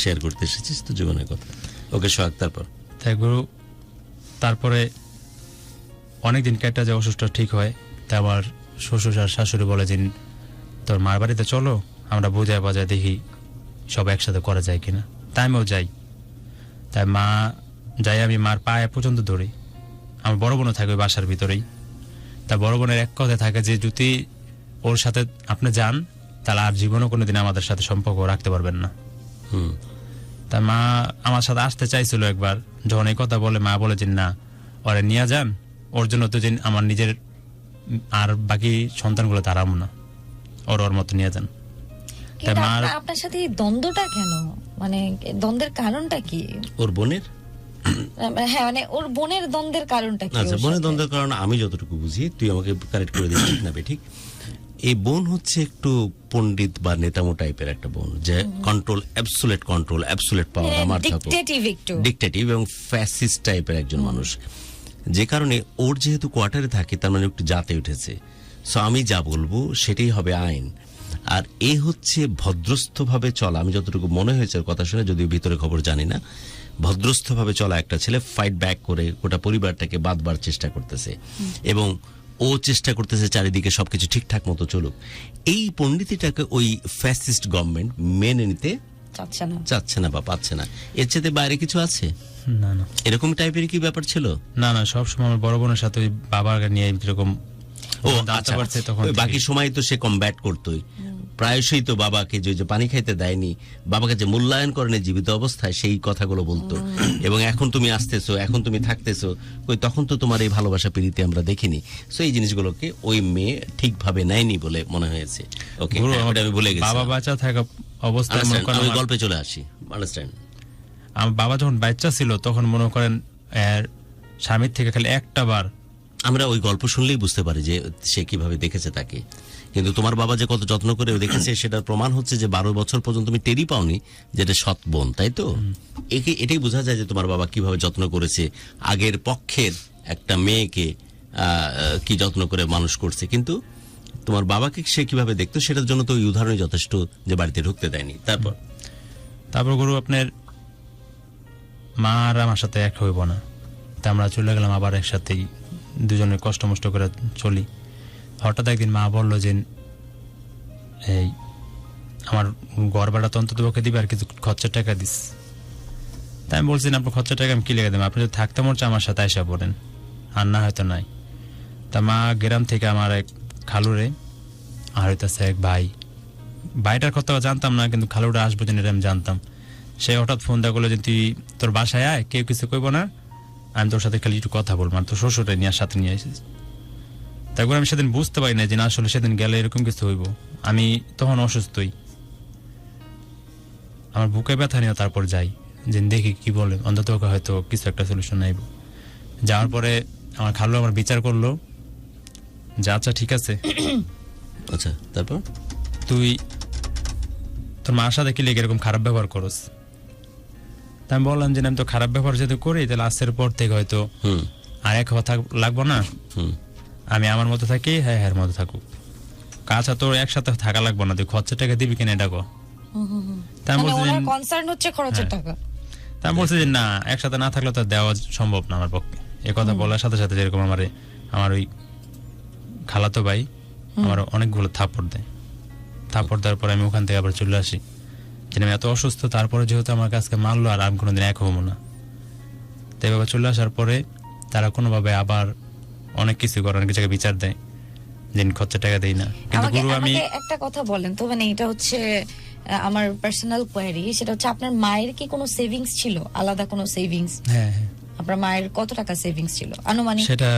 শেয়ার করতে এসেছিস তো জীবনের কথা। ওকে সোহাগ, তারপর? তাই গুরু, তারপরে অনেকদিন কেটে যায়, অসুস্থ ঠিক হয়। তাই আমার শ্বশুর আর শাশুড়ি বলে যে তোর মার বাড়িতে চলো, আমরা বোঝায় বাজায় দেখি সব একসাথে করা যায় কিনা। তাই আমিও যাই। তাই মা যাই, আমি মার পায়ে পর্যন্ত ধরি। আমার বড় বোনও থাকে ওই বাসার ভিতরেই। তা বড় বোনের এক কথা থাকে যে যদি ওর সাথে আপনি যান তাহলে আর জীবনও কোনোদিন আমাদের সাথে সম্পর্ক রাখতে পারবেন না। তা মা আমার সাথে আসতে চাইছিল একবার, যখন এই কথা বলে মা বলে যে না, ওরে নিয়ে যান, ওর জন্য তো যে আমার নিজের আর বাকি সন্তানগুলো তারাম না, ওর মতো নিয়ে যান। তাই কিন্তু মার আপনার সাথে এই দ্বন্দ্বটা কেন, মানে দ্বন্দ্বের কারণটা কি? ওর বোনের? হ্যাঁ, মানে ওর বোনের দ্বন্দ্বের কারণটা কি? আচ্ছা, ওর বোনের সাথে? দ্বন্দ্বের কারণ আমি যতটুকু বুঝি, তুই আমাকে কারেক্ট করে দিস ঠিক না বে, ঠিক? এই বোন হচ্ছে একটু পণ্ডিত বা নেতামো টাইপের একটা বোন, যে কন্ট্রোল, অ্যাবসোলিউট পাওয়ার আমার থাকো, ডিকটেটিভ একটু, ডিকটেটিভ এবং ফ্যাসিস্ট টাইপের একজন মানুষ। যে কারণে ওর যেহেতু কোয়ার্টারে থাকে, তার মানে একটু জাতে উঠেছে। সো আমি যা বলবো সেটাই হবে আইন। আর এ হচ্ছে ভদ্রস্থভাবে চলা, আমি যতটুকু মনে হয়েছে ওর কথা শুনে, যদিও ভিতরে খবর জানি না, ভদ্রস্থভাবে চলা একটা ছেলে ফাইট ব্যাক করে গোটা পরিবারটাকে বাঁধবার চেষ্টা করতেছে, এবং ও চেষ্টা করতেছে চারিদিকে সবকিছু ঠিকঠাক মতো চলুক। এই পণ্ডিতিটাকে ওই ফ্যাসিস্ট গভর্নমেন্ট মেনে নিতে চাচ্ছে না বা পাচ্ছে না। এর চেয়ে বাইরে কিছু আছে? না না, এরকম টাইপের কি ব্যাপার ছিল? না না, সবসময় আমার বড় বোনের সাথে ওই বাবার নিয়ে এরকম। ও জানতে আচ্ছা, পারছে তখন ওই বাকি থেকেই। সময় তো সে কমব্যাট করতোই, প্রায়শই তো বাবাকে যে পানি খাইতে দেয়নি, বাবাকে যে মূল্যায়ন করেনি জীবিত অবস্থায়, সেই কথাগুলো বলতো। এবং এখন তুমি আসতেছো, এখন তুমি থাকতেছো, কই তখন তো তোমার এই ভালোবাসা প্রীতি আমরা দেখিনি। সো এই জিনিসগুলোকে ওই মেয়ে ঠিকভাবে নেয়নি বলে মনে হয়েছে। ওকে, গুরু, ওটা আমি ভুলে গেছি। বাবা বাচ্চা থাকা অবস্থায় মনে করেন আমি আমার- গল্পে চলে আসি, আন্ডারস্ট্যান্ড। আমার বাবা যখন বাচ্চা ছিল তখন মনে করেন এর স্বামীর থেকে খালি একটা বার আমরা ওই গল্প শুনলেই বুঝতে পারি যে সে কিভাবে দেখেছে তাকে। কিন্তু তোমার বাবা যে কত যত্ন করে দেখেছে সেটার প্রমাণ হচ্ছে যে 12 বছর পর্যন্ত তুমি টেরই পাওনি যেটা সৎ বোন, তাই তো? এটাই বোঝা যায় যে তোমার বাবা কিভাবে যত্ন করেছে, আগের পক্ষের একটা মেয়েকে কি যত্ন করে মানুষ করছে। কিন্তু তোমার বাবাকে সে কিভাবে দেখতো সেটার জন্য তো ওই উদাহরণই যথেষ্ট যে বাড়িতে ঢুকতে দেয়নি। তারপর গুরু আপনার মা আর আমার সাথে এক হইব না, তা আমরা চলে গেলাম আবার একসাথেই, দুজনে কষ্ট মষ্ট করে চলি। হঠাৎ একদিন মা বললো যে এই আমার ঘর ভাড়া তো অন্তত পক্ষে দিবে আর কিছু খরচার টাকা দিস। তাই আমি বলছি, আপনার খরচার টাকা আমি কি লেগে দেবো, আপনি যদি থাকতে মন চায় আমার সাথে আইসা পড়েন, আর না হয়তো নাই। তা মা গ্রাম থেকে আমার এক খালুরে আর হইতেছে এক ভাইটার কথা জানতাম না, কিন্তু খালুরা আসবো যেন এটা আমি জানতাম। সে হঠাৎ ফোন দেওয়া করলো যে তুই তোর বাসায় আয়, কেউ কিছু কইব না, আমি তোর সাথে খালি একটু কথা বলবো, আর তোর শ্বশুরে নিয়ে সাথে নিয়ে এসেছিস। তারপর আমি সেদিন বুঝতে পারি না যে না আসলে সেদিন গেলে এরকম কিছু হইব। আমি তখন অসুস্থই, আমার বুকে ব্যথা নিয়ে তারপর যাই যে দেখি কি বলে, অন্তত হয়তো কিছু একটা সলিউশন নাইব। যাওয়ার পরে আমার খালু আমার বিচার করলো যে আচ্ছা ঠিক আছে, আচ্ছা, তারপর তুই তোর মার সাথে কি লেগে এরকম খারাপ ব্যবহার করস। তা আমি বললাম যে আমি তো খারাপ ব্যবহার যেহেতু করি, তাহলে আজকের পর থেকে হয়তো আর এক কথা লাগবো না, আমি আমার মতো থাকি, হ্যাঁ হ্যাঁ মতো থাকুক, কাছা তোর একসাথে থাকা লাগবো না, তুই খরচের টাকা দিবি কিনা এটা কো। তা আমি বলছি যে কনসার্ন হচ্ছে খরচের টাকা। তা আমি বলছি যে না, একসাথে না থাকলে তো দেওয়া সম্ভব না আমার পক্ষে। এ কথা বলার সাথে সাথে যেরকম আমার ওই খালাতো ভাই আমার অনেকগুলো থাপ্পড় দেয়। থাপ্পড় দেওয়ার পরে আমি ওখান থেকে আবার চলে আসি, যে আমি এত অসুস্থ, তারপরে যেহেতু আমার কাছকে মারলো আর আমি কোনোদিন এক হবো না। তো এভাবে চলে আসার পরে তারা কোনোভাবে আবার অনেক কিছু করে, অনেক জায়গায় বিচার দেয় যে খরচা টাকা দেই না। কিন্তু গুরু আমি একটা কথা বলেন তো, মানে এটা হচ্ছে আমার পার্সোনাল কোয়ারি, সেটা হচ্ছে আপনার মায়ের কি কোনো সেভিংস ছিল, আলাদা কোনো সেভিংস? হ্যাঁ হ্যাঁ, আপনার মায়ের কত টাকা সেভিংস ছিল আনুমানিক? সেটা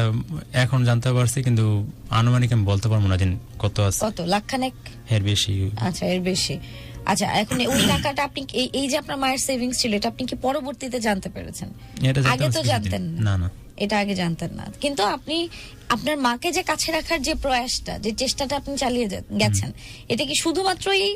এখন জানতে পারছি, কিন্তু আনুমানিক আমি বলতে পারবো না যে কত আছে। কত লাখখানেক? এর বেশি। আচ্ছা, এর বেশি। আচ্ছা, এখন ওই টাকাটা আপনি এই যে আপনার মায়ের সেভিংস ছিল, এটা আপনি কি পরবর্তীতে জানতে পেরেছেন? এটা আগে তো জানতেন না? না, এটা আগে জানতেন না, কিন্তু আপনি আপনার মাকে যে কাছে রাখার যে প্রয়াসটা, যে চেষ্টাটা আপনি চালিয়ে গেছেন, এটা কি শুধুমাত্রই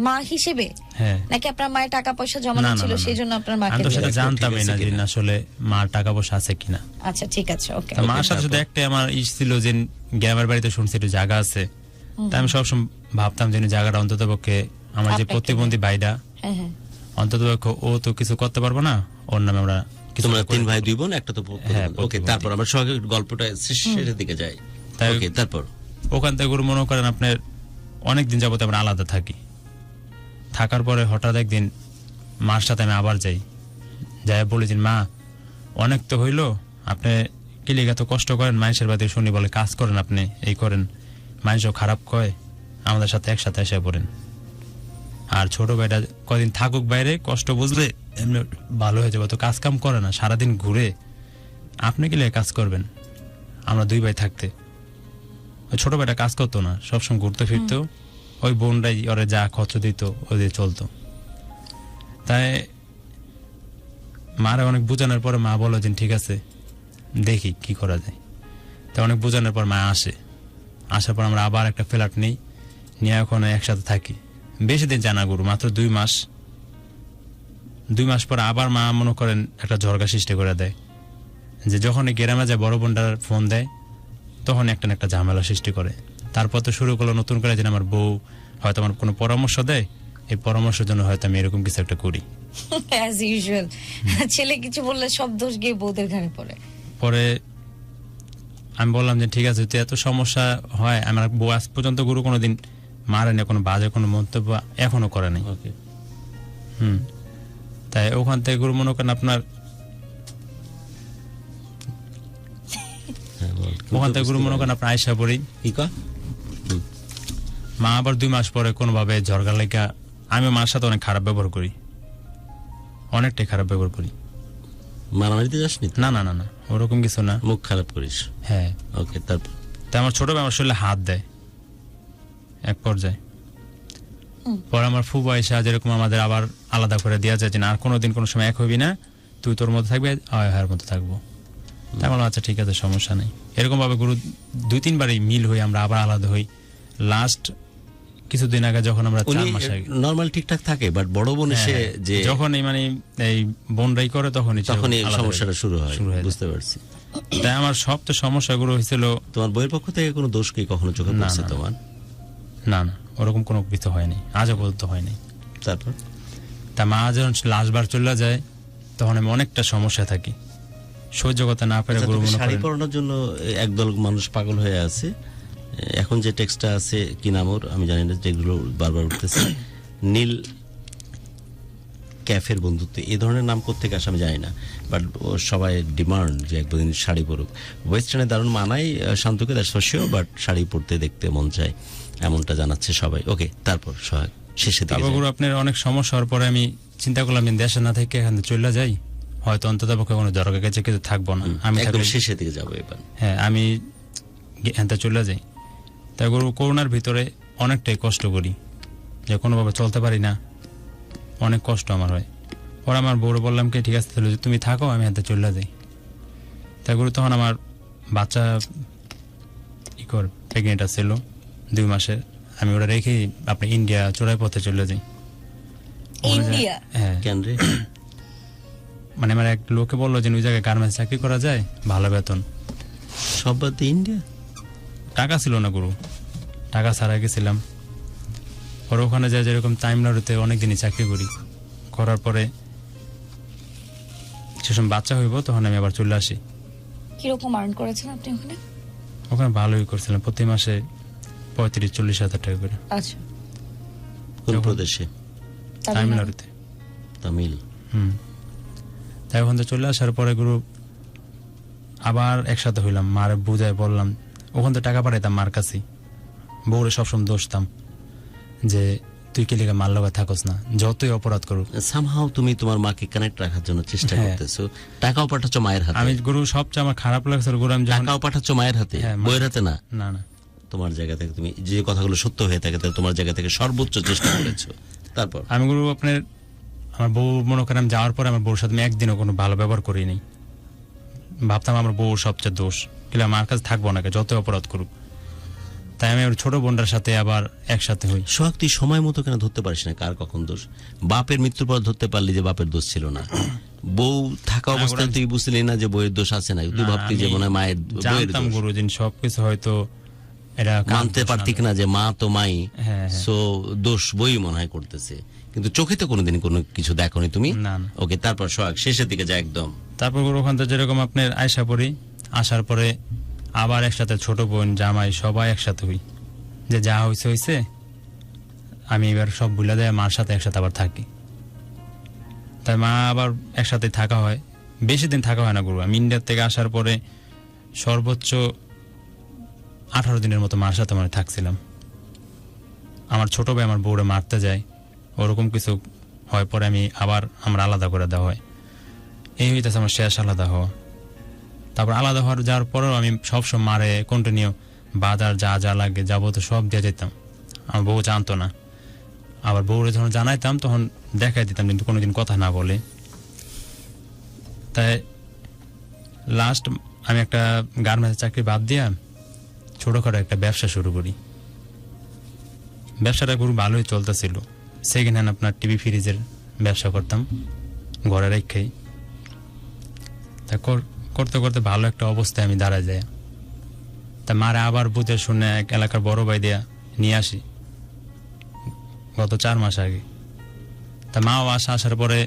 মা হিসেবে, হ্যাঁ, নাকি আপনার মায়ের টাকা পয়সা জমানো না, না, ছিল না, না। সেই জন্য আপনার মাকে আমি তো সেটা দিলেন? জানতামই না যে কিনা। আসলে মার টাকা পয়সা আছে কিনা। আচ্ছা, ঠিক আছে, ওকে। তা মার সাথে শুধু একটা আমার ছিল যে গ্রামের বাড়িতে শুনছি একটু জায়গা আছে, তা আমি সবসময় ভাবতাম যে জায়গাটা অন্তত পক্ষে আমার যে আপনাকে প্রতিবন্ধী ভাইটা, হ্যাঁ হ্যাঁ, অন্তত পক্ষে ও তো কিছু করতে পারবো না, ওর নামে আমরা কিছু তোমরা করে 3 ভাই 2 বোন, একটা তো হ্যাঁ, ওকে। প্রতিবন্ধী। তারপর আমরা সঙ্গে গল্পটা শেষের দিকে যাই। তাই- ওকে, তারপর ওখান থেকে গুরু মনে করেন আপনার অনেকদিন যাবত আমরা আলাদা থাকি। থাকার পরে হঠাৎ একদিন মার সাথে আমি আবার যাই, যাই বলি যে মা অনেক তো হইলো, আপনি কি লিগা তো কষ্ট করেন, মানুষের বাদে শুনি বলে কাজ করেন, আপনি এই করেন, মানুষও খারাপ কয়, আমাদের সাথে একসাথে এসে পড়েন। আর ছোট ভাইটা কদিন থাকুক বাইরে, কষ্ট বুঝলে এমনি ভালো হয়ে যাবে, তো কাজ কাম করে না, সারাদিন ঘুরে, আপনি কি লিগে কাজ করবেন? আমরা 2 ভাই থাকতে, ওই ছোট ভাইটা কাজ করতো না, সবসময় ঘুরতে ফিরতো, ওই বোনটাই ওরে যা খরচ দিত ওই দিয়ে চলতো। তাই মারা অনেক বোঝানোর পরে মা বলো যে ঠিক আছে দেখি কি করা যায়। তাই অনেক বোঝানোর পর মা আসার পর আমরা আবার একটা ফ্ল্যাট নিই, নিয়ে এখন একসাথে থাকি। বেশি দিন জানা গুরু, মাত্র 2 মাস। 2 মাস পর আবার মা মনে করেন একটা ঝরকা সৃষ্টি করে দেয়, যে যখন গ্রামে যায় বড় বোনটার ফোন দেয়, তখন একটা না একটা ঝামেলা সৃষ্টি করে। তারপর তো শুরু করলো নতুন করে যে আমার বউ হয়তো আমার কোনো পরামর্শ দেয়, এই পরামর্শের জন্য হয়তো আমি এরকম কিছু একটা করি। অ্যাজ ইউজুয়াল, ছেলে কিছু বললে সব দোষ গিয়ে বউদের ঘাড়ে পড়ে। পরে আমি বললাম যে ঠিক আছে, এত সমস্যা হয়, আমার বউ আজ পর্যন্ত গুরু কোনোদিন মারেনি, কোনো বাজে কোনো মন্তব্য এখনো করে নাই। ওকে, তাই ওখান থেকে গুরু মনে করেন আপনার ওখান থেকে গুরু মনে করেন আপনার আয়সা পড়ি, কি কয়? মা আবার 2 মাস পরে কোনোভাবে ঝরগা লেখা, আমি মার সাথে অনেক খারাপ ব্যবহার করি, অনেকটাই খারাপ ব্যবহার করি। মারামারিতে যাসনি তো? না না না না, ওরকম কিছু না। মুখ খারাপ করিস? হ্যাঁ। ওকে, তারপর? তা আমার ছোট ভাই আমার শরীরে হাত দেয় এক পর্যায়ে। পরে আমার ফুফা এসে যেরকম আমাদের আবার আলাদা করে দেওয়া যায় যে না আর কোনোদিন কোনো সময় এক হবি না, তুই তোর মতো থাকবি, হার মতো থাকবো। তাই বললাম আচ্ছা ঠিক আছে, সমস্যা নেই। এরকম ভাবে গুরু 2-3 বারই মিল হই, আমরা আবার আলাদা হই। লাস্ট কিছুদিন আগে যখন আমরা 4 মাস আগে নরমাল ঠিকঠাক থাকে, বাট বড় বোন এসে যে যখন এই বোনরাই করে তখনই সমস্যাটা শুরু হয়, বুঝতে পারছি। তাই আমার সব তো সমস্যাগুলো হয়েছিল। তোমার বইয়ের পক্ষ থেকে কোনো দোষ কি কখনো চোখে পড়ছে তোমার? না না, ওরকম কোনো কিছু হয়নি, আজও পর্যন্ত হয়নি। তারপর তা মা যখন লাস্টবার চলে যায় তখন আমি অনেকটা সমস্যা থাকি, সহ্য করতে না পেরে গুরু মনে শাড়ি করেন পরানোর জন্য একদল মানুষ পাগল হয়ে আছে। এখন যে টেক্সটটা আছে কি নাম ওর আমি জানি না, যেগুলো বারবার উঠতেছে নীল ক্যাফের বন্ধুত্ব, এই ধরনের নাম কোত্থেকে আসে আমি জানি না, বাট সবাই ডিমান্ড যে একদিন শাড়ি পরুক। ওয়েস্টার্নে দারুণ মানায় শান্তকে, that's for sure, but sari পরতে দেখতে মন চায়, এমনটা জানাচ্ছে সবাই। ওকে, তারপর সোহাগ শেষে দিকে তারপর গুরু আপনার অনেক সমস্যা হওয়ার পরে আমি চিন্তা করলাম আমি দেশে না থেকে এখানে চলে যাই, হয়তো অন্তত পক্ষে কোনো দরকার কাছে কিছু থাকবো না, আমি একদম শেষের দিকে যাবো এবার। হ্যাঁ, আমি এখানে চলে যাই। তাই গুরু করোনার ভিতরে অনেকটাই কষ্ট করি, যে কোনোভাবে চলতে পারি না, অনেক কষ্ট আমার হয়। পরে আমার বউরে বললাম কি ঠিক আছে তাহলে তুমি থাকো, আমি হাতে চলে যাই। তাই গুরু তখন আমার বাচ্চা প্রেগনেন্ট ছিল 2 মাসের, আমি ওটা রেখে আপনি ইন্ডিয়া চোরাই পথে চলে যাই। ইন্ডিয়া? হ্যাঁ, কেন রে? মানে আমার এক লোকে বললো যে ওই জায়গায় গার্মেন্টস চাকরি করা যায়, ভালো বেতন। সব বাদ দিয়ে ইন্ডিয়া? টাকা ছিল না গুরু, টাকা ছাড়া গেছিলাম। পরে ওখানে যায় যেরকম তামিলনাড়ুতে অনেকদিনই চাকরি করি, করার পরে সেসব বাচ্চা হইব তখন আমি আবার চলে আসি। কিরকম আর্ন করেছেন আপনি ওখানে? ওখানে ভালোই করছিলাম, প্রতি মাসে 35-40 হাজার টাকা করে। আচ্ছা, কোন প্রদেশে? তামিলনাড়ুতে। তামিল। তাই ওখান থেকে চলে আসার পরে গুরু আবার একসাথে হইলাম, মার বুঝায় বললাম, ওখান থেকে টাকা পাঠাইতাম মার কাছেই, বউরে সবসময় দোষতাম যে তুই কি লেগে মার লগে থাকস না, যতই অপরাধ করুক। সামহাও তুমি তোমার মাকে কানেক্ট রাখার জন্য চেষ্টা করতেছো, টাকাও পাঠাচ্ছ মায়ের হাতে। আমি গুরু সবচেয়ে আমার খারাপ লাগছে গুরু, আমি টাকাও পাঠাচ্ছ মায়ের হাতে, বইয়ের হাতে না। না না, তোমার জায়গা থেকে তুমি যে কথাগুলো সত্য হয়ে থাকে তোমার জায়গা থেকে সর্বোচ্চ চেষ্টা করেছো। তারপর আমি গুরু আপনার আমার বউ মনে করেন যাওয়ার পরে আমার বউর সাথে আমি একদিনও কোনো ভালো ব্যবহার করিনি, ভাবতাম আমার বউর সবচেয়ে দোষ, কিন্তু আমার কাছে থাকবো না যতই অপরাধ করুক। তাই আমি ওর ছোট বোনটার সাথে আবার একসাথে হই। সোহাগ, তুই সময় মতো কেন ধরতে পারিস না কার কখন দোষ? বাপের মৃত্যুর পর ধরতে পারলি যে বাপের দোষ ছিল না, বউ থাকা অবস্থায় তুই বুঝলি না যে বইয়ের দোষ আছে না, তুই ভাবতি যে মনে হয় মায়ের বইয়ের দোষ। গুরুজিন সবকিছু হয়তো এটা মানতে পারতি না যে মা তো মাই, সো দোষ বই মনে হয় করতেছে, কিন্তু চোখে তো কোনোদিন কোনো কিছু দেখোনি তুমি। ওকে, তারপর সোহাগ শেষের দিকে যা একদম। তারপর গুরু ওখান থেকে যেরকম আপনার আয়সা পড়ি, আসার পরে আবার একসাথে ছোট বোন জামাই সবাই একসাথে হই, যে যা হয়েছে হয়েছে, আমি এবার সব ভুলে দেয়, মার সাথে একসাথে আবার থাকি। তাই মা আবার একসাথে থাকা হয়, বেশি দিন থাকা হয় না গুরু। আমি ইন্ডিয়া থেকে আসার পরে সর্বোচ্চ 18 দিনের মতো মার সাথে মানে থাকছিলাম। আমার ছোট ভাই আমার বউরে মারতে যায়, ওরকম কিছু হয়, পরে আমরা আলাদা করে দেওয়া হয়। এই হইতেছে আমার শেষ আলাদা হওয়া। তারপর আলাদা হওয়ার যাওয়ার পরেও আমি সবসময় মারে কন্টিনিউ বাজার যা যা লাগে যাবতীয় সব দিয়ে যেতাম, আমার বউ জানতো না। আবার বউরে যখন জানাইতাম তখন দেখাই দিতাম, কিন্তু কোনোদিন কথা না বলে। তাই লাস্ট আমি একটা গার্মেন্টস চাকরি বাদ দিয়া ছোটখাটো একটা ব্যবসা শুরু করি। ব্যবসাটা খুব ভালোই চলতেছিল, সেকেন্ড হ্যান্ড আপনার টিভি ফ্রিজের ব্যবসা করতাম ঘরে রেখেই। তা করতে করতে ভালো একটা অবস্থায় আমি দাঁড়ায় যাই। তা মারা আবার বুঝে শুনে এক এলাকার বড় ভাই দিয়া নিয়ে আসি গত 4 মাস আগে। তা মাও আসার পরে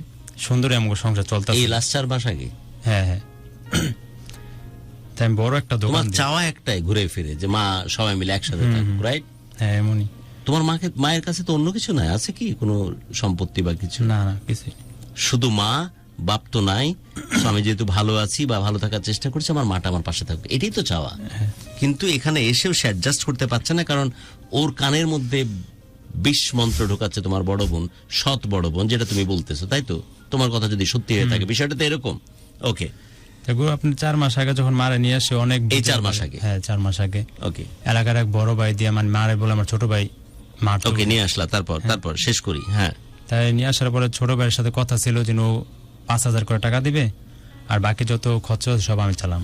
সুন্দরী আমাকে সংসার চলতে। এই লাস্ট 4 মাস আগে? হ্যাঁ হ্যাঁ। তাই আমি বড় একটা দোকান। তোমার চাওয়া একটাই ঘুরে ফিরে যে মা সবাই মিলে একসাথে থাকুক, রাইট? হ্যাঁ এমনই। তোমার মায়ের কাছে তো অন্য কিছু নাই, আছে কি কোনো সম্পত্তি বা কিছু? না না, কিছু শুধু মা, বাপ তো নাই, so আমি যেহেতু ভালো আছি বা ভালো থাকার চেষ্টা করছি, আমার মাটা আমার পাশে থাকবে, এটাই তো চাওয়া। কিন্তু এখানে এসেও সে অ্যাডজাস্ট করতে পারছে না, কারণ ওর কানের মধ্যে বিষ মন্ত্র ঢোকাচ্ছে তোমার বড় বোন, সৎ বড় বোন, যেটা তুমি বলতেছো, তাই তো? তোমার কথা যদি সত্যি হয়ে থাকে, বিষয়টা তো এরকম। ওকে, গুরু আপনি 4 মাস আগে যখন মারে নিয়ে আসে অনেক এই 4 মাস আগে? হ্যাঁ 4 মাস আগে। ওকে এলাকার এক বড় ভাই দিয়ে মানে মারে বলে আমার ছোট ভাই মার। ওকে, নিয়ে আসলা, তারপর শেষ করি। হ্যাঁ, তাই নিয়ে আসার পরে ছোট ভাইয়ের সাথে কথা ছিল যে ও 5,000 করে টাকা দিবে আর বাকি যত খরচ সব আমি চালাম।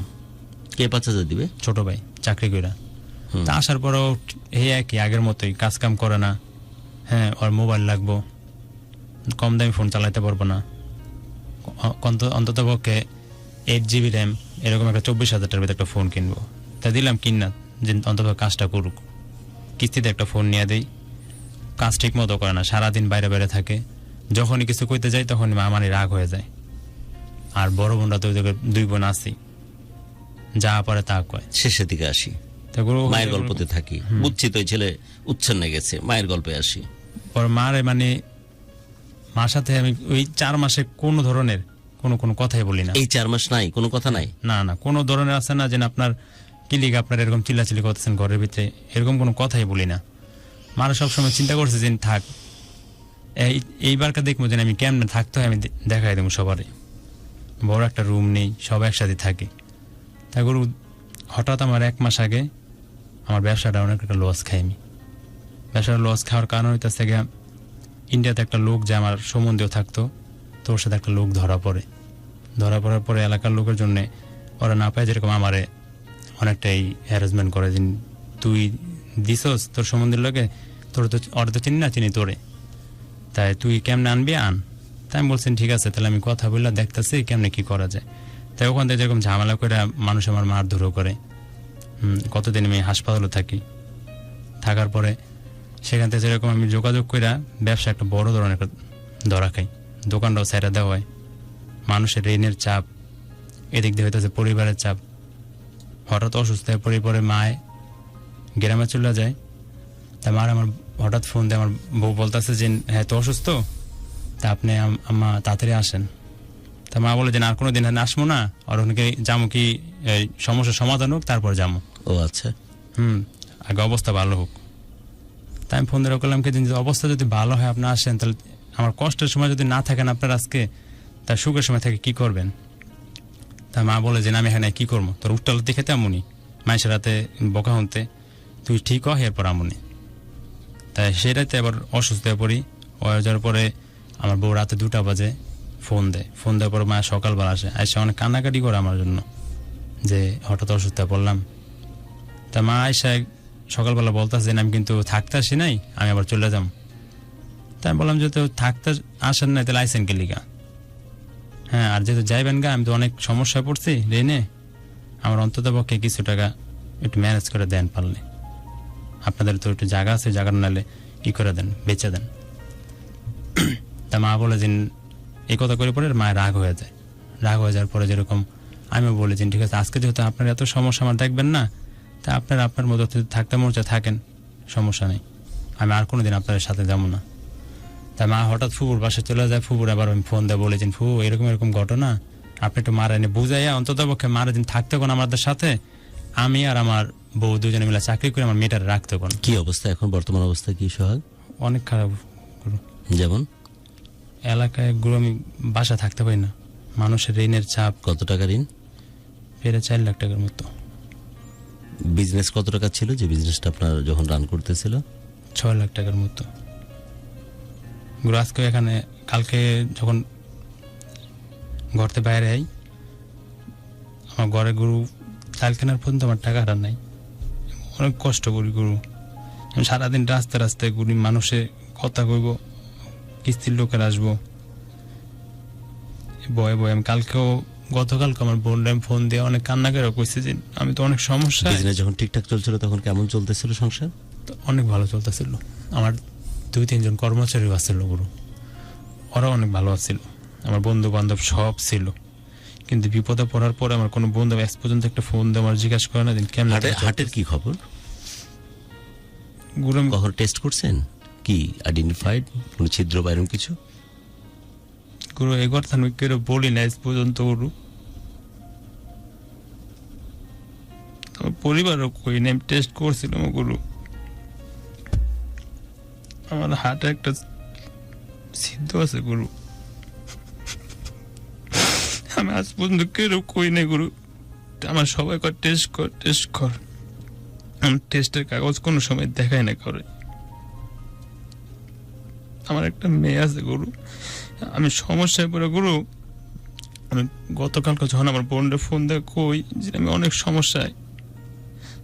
কে 5,000 দিবে? ছোট ভাই চাকরি কইরা। তা আসার পরেও এই একই আগের মতোই কাজ কাম করে না। হ্যাঁ, ওর মোবাইল লাগবো, কম দামি ফোন চালাতে পারবো না, অন্তত পক্ষে 8 GB র্যাম এরকম একটা 24,000 টাকার ভিতরে একটা ফোন কিনবো। তাই দিলাম কিনা যে অন্তত কাজটা করুক। কিস্তিতে একটা ফোন নিয়ে দেই, কাজ ঠিক মতো করে না, সারাদিন বাইরে বাইরে থাকে। যখনই কিছু কইতে যাই তখনই আমারই রাগ হয়ে যায়। আর বড় বোনরা তো 2 বোন আছি, যা পারে তা কয়। শেষের দিকে আসি, মায়ের গল্পতে থাকি। বুঝছি তো এই ছেলে উচ্ছন্নে গেছে, মায়ের গল্পে আসি। ওর মারে মানে মার সাথে আমি ওই 4 মাসে কোনো ধরনের কোনো কথাই বলি না। এই 4 মাস নাই কোনো কথা নাই? না কোনো ধরনের আছে না যে আপনার কিলিক আপনার এরকম চিল্লাচিল্লি করতেছেন ঘরের ভিতরে, এরকম কোনো কথাই বলি না। মারা সবসময় চিন্তা করছে যে থাক, এইবারকে দেখবো যে আমি কেমনে থাকতে হয় আমি দেখাই দেবো সবারই। বড় একটা রুম নেই, সব একসাথে থাকি। তাই গুরু হঠাৎ আমার 1 মাস আগে আমার ব্যবসাটা অনেক একটা লস খাই। আমি ব্যবসাটা লস খাওয়ার কারণ হইতেছে গিয়ে ইন্ডিয়াতে একটা লোক যে আমার সম্বন্ধেও থাকতো, তোর সাথে একটা লোক ধরা পড়ার পরে এলাকার লোকের জন্য ওরা না পায় যেরকম আমারে অনেকটাই হ্যারাসমেন্ট করে যে তুই দিছস তোর সম্বন্ধের লোকে, ওরা তো চিনি না চিনি তোরে, তাই তুই কেমনে আনবি আন। তাই আমি বলছেন ঠিক আছে, তাহলে আমি কথা বললে দেখতেছি কেমনে কি করা যায়। তাই ওখান থেকে যেরকম ঝামেলা করে মানুষ আমার মারধরও করে। কতদিন আমি হাসপাতালে থাকার পরে সেখান থেকে যেরকম আমি যোগাযোগ করে ব্যবসা একটা বড় ধরনের একটা ধরা খাই। দোকানটাও সাইডা দেওয়া হয়, মানুষের ঋণের চাপ, এদিক দিয়ে হইতেছে পরিবারের চাপ। হঠাৎ অসুস্থ হয়ে পরে মায় গ্রামে চলে যায়। তা মার আমার হঠাৎ ফোন দিয়ে আমার বউ বলতেছে যে হ্যাঁ তো অসুস্থ, তা আপনি আম্মা তাড়াতাড়ি আসেন। তা মা বলে যে আর কোনো দিন আসবো না, আর ওখানে যাবো কি সমস্যার সমাধান হোক তারপর যাবো। ও আচ্ছা, আগে অবস্থা ভালো হোক। তাই আমি ফোন দিয়ে করলাম কি অবস্থা যদি ভালো হয় আপনি আসেন, তাহলে আমার কষ্টের সময় যদি না থাকেন আপনার আজকে, তার সুখের সময় থেকে কি করবেন। তা মা বলে যে আমি এখানে কি করবো, তোর উঠটালতি খেতে আমুনি, মাইসের রাতে বকা হতে, তুই ঠিক হ এরপর আমুনি। তাই সেটাতে আবার অসুস্থ হয়ে পড়ি। হয়ে যাওয়ার পরে আমার বউ রাতে 2টা বাজে ফোন দেওয়ার পরে মা সকালবেলা আসে অনেক কান্নাকাটি করে আমার জন্য যে হঠাৎ অসুস্থ হয়ে পড়লাম। তা মা আয়সা সকালবেলা বলতেছে আমি কিন্তু থাকতে আসি নাই, আমি আবার চলে যাম। তাই বললাম যেহেতু থাকতে আসেন নাই তাহলে আইসেন কে লিগা। হ্যাঁ, আর যেহেতু যাইবেন গা, আমি তো অনেক সমস্যায় পড়ছি ঋণে, আমার অন্তত পক্ষে কিছু টাকা একটু ম্যানেজ করে দেন পারলে। আপনাদের তো একটু জায়গা আছে, জায়গা নালে কি করে দেন, বেচে দেন। তা মা বলে যে এই কথা করে পরে মায়ের রাগ হয়ে যাওয়ার পরে যেরকম আমিও বলি যে ঠিক আছে আজকে যেহেতু আপনার এত সমস্যা আমার দেখবেন না, তা আপনার মতো থাকতে মনে থাকেন, সমস্যা নেই, আমি আর কোনোদিন আপনাদের সাথে যাবো না। তা মা হঠাৎ ফুপুর বাসায় চলে যায়। ফুপুর আবার আমি ফোন দিয়ে বলেছেন ফু এরকম ঘটনা, আপনি একটু মারা এনে বুঝাইয়া অন্তত পক্ষে মারা দিন থাকতে কোন আমাদের সাথে, আমি আর আমার বউ দুজনে মিলে চাকরি করে আমার মেয়েটার রাখতে কোন। কি অবস্থা এখন, বর্তমান অবস্থা কি সোহাগ? অনেক খারাপ। যেমন এলাকায় গুলো আমি বাসা থাকতে পারি না, মানুষের ঋণের চাপ। কত টাকা ঋণ? প্রায় 4 লাখ টাকার মতো। বিজনেস কত টাকা ছিল যে বিজনেসটা আপনার যখন রান করতেছিল? 6 লাখ টাকার মতো। গুরু আজকে এখানে কালকে যখন ঘরতে বাইরে আই, আমার ঘরে গুরু চাল কেনার পর্যন্ত আমার টাকা হারার নাই। অনেক কষ্ট করি গুরু, আমি সারাদিন রাস্তায় ঘুরি, মানুষে কথা কইব, কিস্তির লোকের আসবো বয়ে আমি গতকালকে আমার বোনরা ফোন দিয়ে অনেক কান্না করে কইছে যে আমি তো অনেক সমস্যা। বিজনেস যখন ঠিকঠাক চলছিল তখন কেমন চলতেছিল সংসার? অনেক ভালো চলতেছিল। আমার 2-3 জন কর্মচারীও আসছিল গুরু, ওরা অনেক ভালো আছিল, আমার বন্ধু বান্ধব সব ছিল। কিন্তু বিপদে পড়ার পরে আমার কোনো বন্ধু আজ পর্যন্ত একটা ফোন দিয়ে আমার জিজ্ঞাসা করে না দিন কেমন। হার্টের কি খবর গুরু? কখন টেস্ট করছেন? কি আইডেন্টিফাইড কোনো ছিদ্র বা এরকম কিছু? গুরু এই কথা আমি কেউ বলি না আজ পর্যন্ত গুরু, আমার পরিবারও কই না, আমি টেস্ট করছিলাম গুরু, আমার হার্টে একটা সিদ্ধ আছে গুরু, আমি আজ পর্যন্ত কেউ কই নাই গুরু, আমার সবাই কর টেস্ট কর টেস্ট কর, আমার টেস্টের কাগজ কোনো সময় দেখায় না করে। আমার একটা মেয়ে আছে গুরু, আমি সমস্যায় পড়ে গুরু, আমি গতকালকে যখন আমার বোনটা ফোন দিয়ে কই যে আমি অনেক সমস্যায়,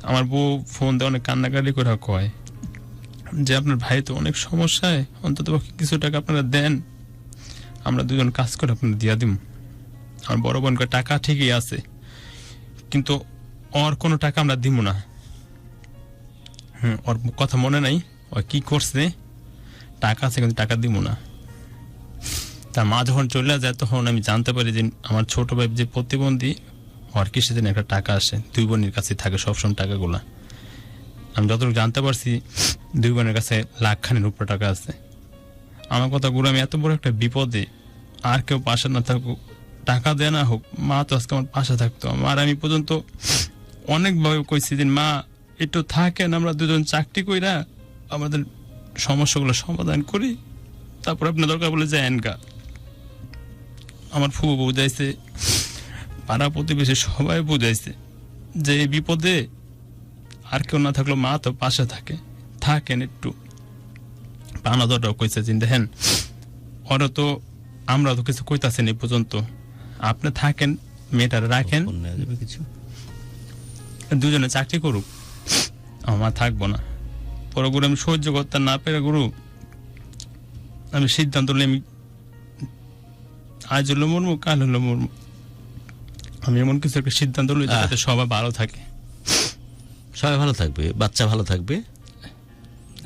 আমার বউ ফোন দিয়ে অনেক কান্নাকাটি করে কয় যে আপনার ভাই তো অনেক সমস্যায়, অন্তত কিছু টাকা আপনারা দেন, আমরা দুজন কাজ করে আপনারা দিয়া দিম। আমার বড় বোনকে টাকা ঠিকই আছে, কিন্তু ওর কোনো টাকা আমরা দিব না। ওর কথা মনে নাই ও কি করছে, টাকা আছে কিন্তু টাকা দিব না। তার মা যখন চলে যায় তখন আমি জানতে পারি যে আমার ছোট ভাই যে প্রতিবন্ধী, ওর কিসে যেন একটা টাকা আসে, দুই বোনের কাছে থাকে সবসময় টাকাগুলা। আমি যতটুকু জানতে পারছি দুই বোনের কাছে লাখখানের উপরে টাকা আছে। আমার কথা গুরু, আমি এত বড় একটা বিপদে, আর কেউ পাশে না থাকুক, টাকা দেয় না হোক, মা তো আজকে আমার পাশে থাকতো। আর আমি পর্যন্ত অনেকভাবে কইছি যে মা একটু থাকেন, আমরা দুজন চাকরি কইরা আমাদের সমস্যাগুলো সমাধান করি, তারপর আপনি দরকার বলে যায়েন গা। আমার ফুবু বুঝাইছে, পাড়া প্রতিবেশী সবাই বুঝাইছে যে এই বিপদে আর কেউ না থাকলো মা তো পাশে থাকে, থাকেন একটু। পানাদরটাও কইছে যে দেখেন ওরা তো, আমরা তো কিছু কইতাছেন এই পর্যন্ত, আপনি থাকেন, মেয়েটারে রাখেন, ফোন নেওয়া যাবে কিছু? দুজনে চাকরি করুক, আমার থাকবো না। পরে গুরু আমি সহ্য করতে না পেরে গুরু আমি সিদ্ধান্ত নিই, আমি আজ হলো মরমু, কাল হলো মরমু, আমি এমন কিছু একটা সিদ্ধান্ত নিই যাতে সবাই ভালো থাকে। সবাই ভালো থাকবে, বাচ্চা ভালো থাকবে।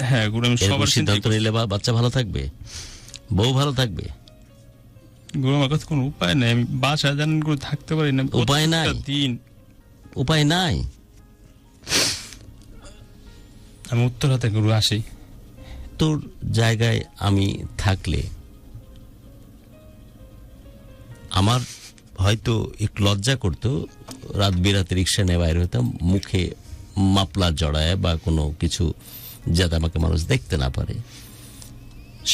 হ্যাঁ গুরু, আমি এরকম সবার সিদ্ধান্ত নিলে বাচ্চা ভালো থাকবে, বউ ভালো থাকবে। গুরু আমার কাছে কোনো উপায় নাই, আমি বাসায় জানেন গুরু থাকতে পারি না, উপায় নাই? প্রত্যেকটা দিন উপায় নাই? আমি উত্তর হাতে গুরু আসি। তোর জায়গায় আমি থাকলে আমার হয়তো একটু লজ্জা করতো, রাত বিরাতে রিক্সা নিয়ে বাইরে হতাম, মুখে মাপলা জড়ায় বা কোনো কিছু, যাতে আমাকে মানুষ দেখতে না পারে।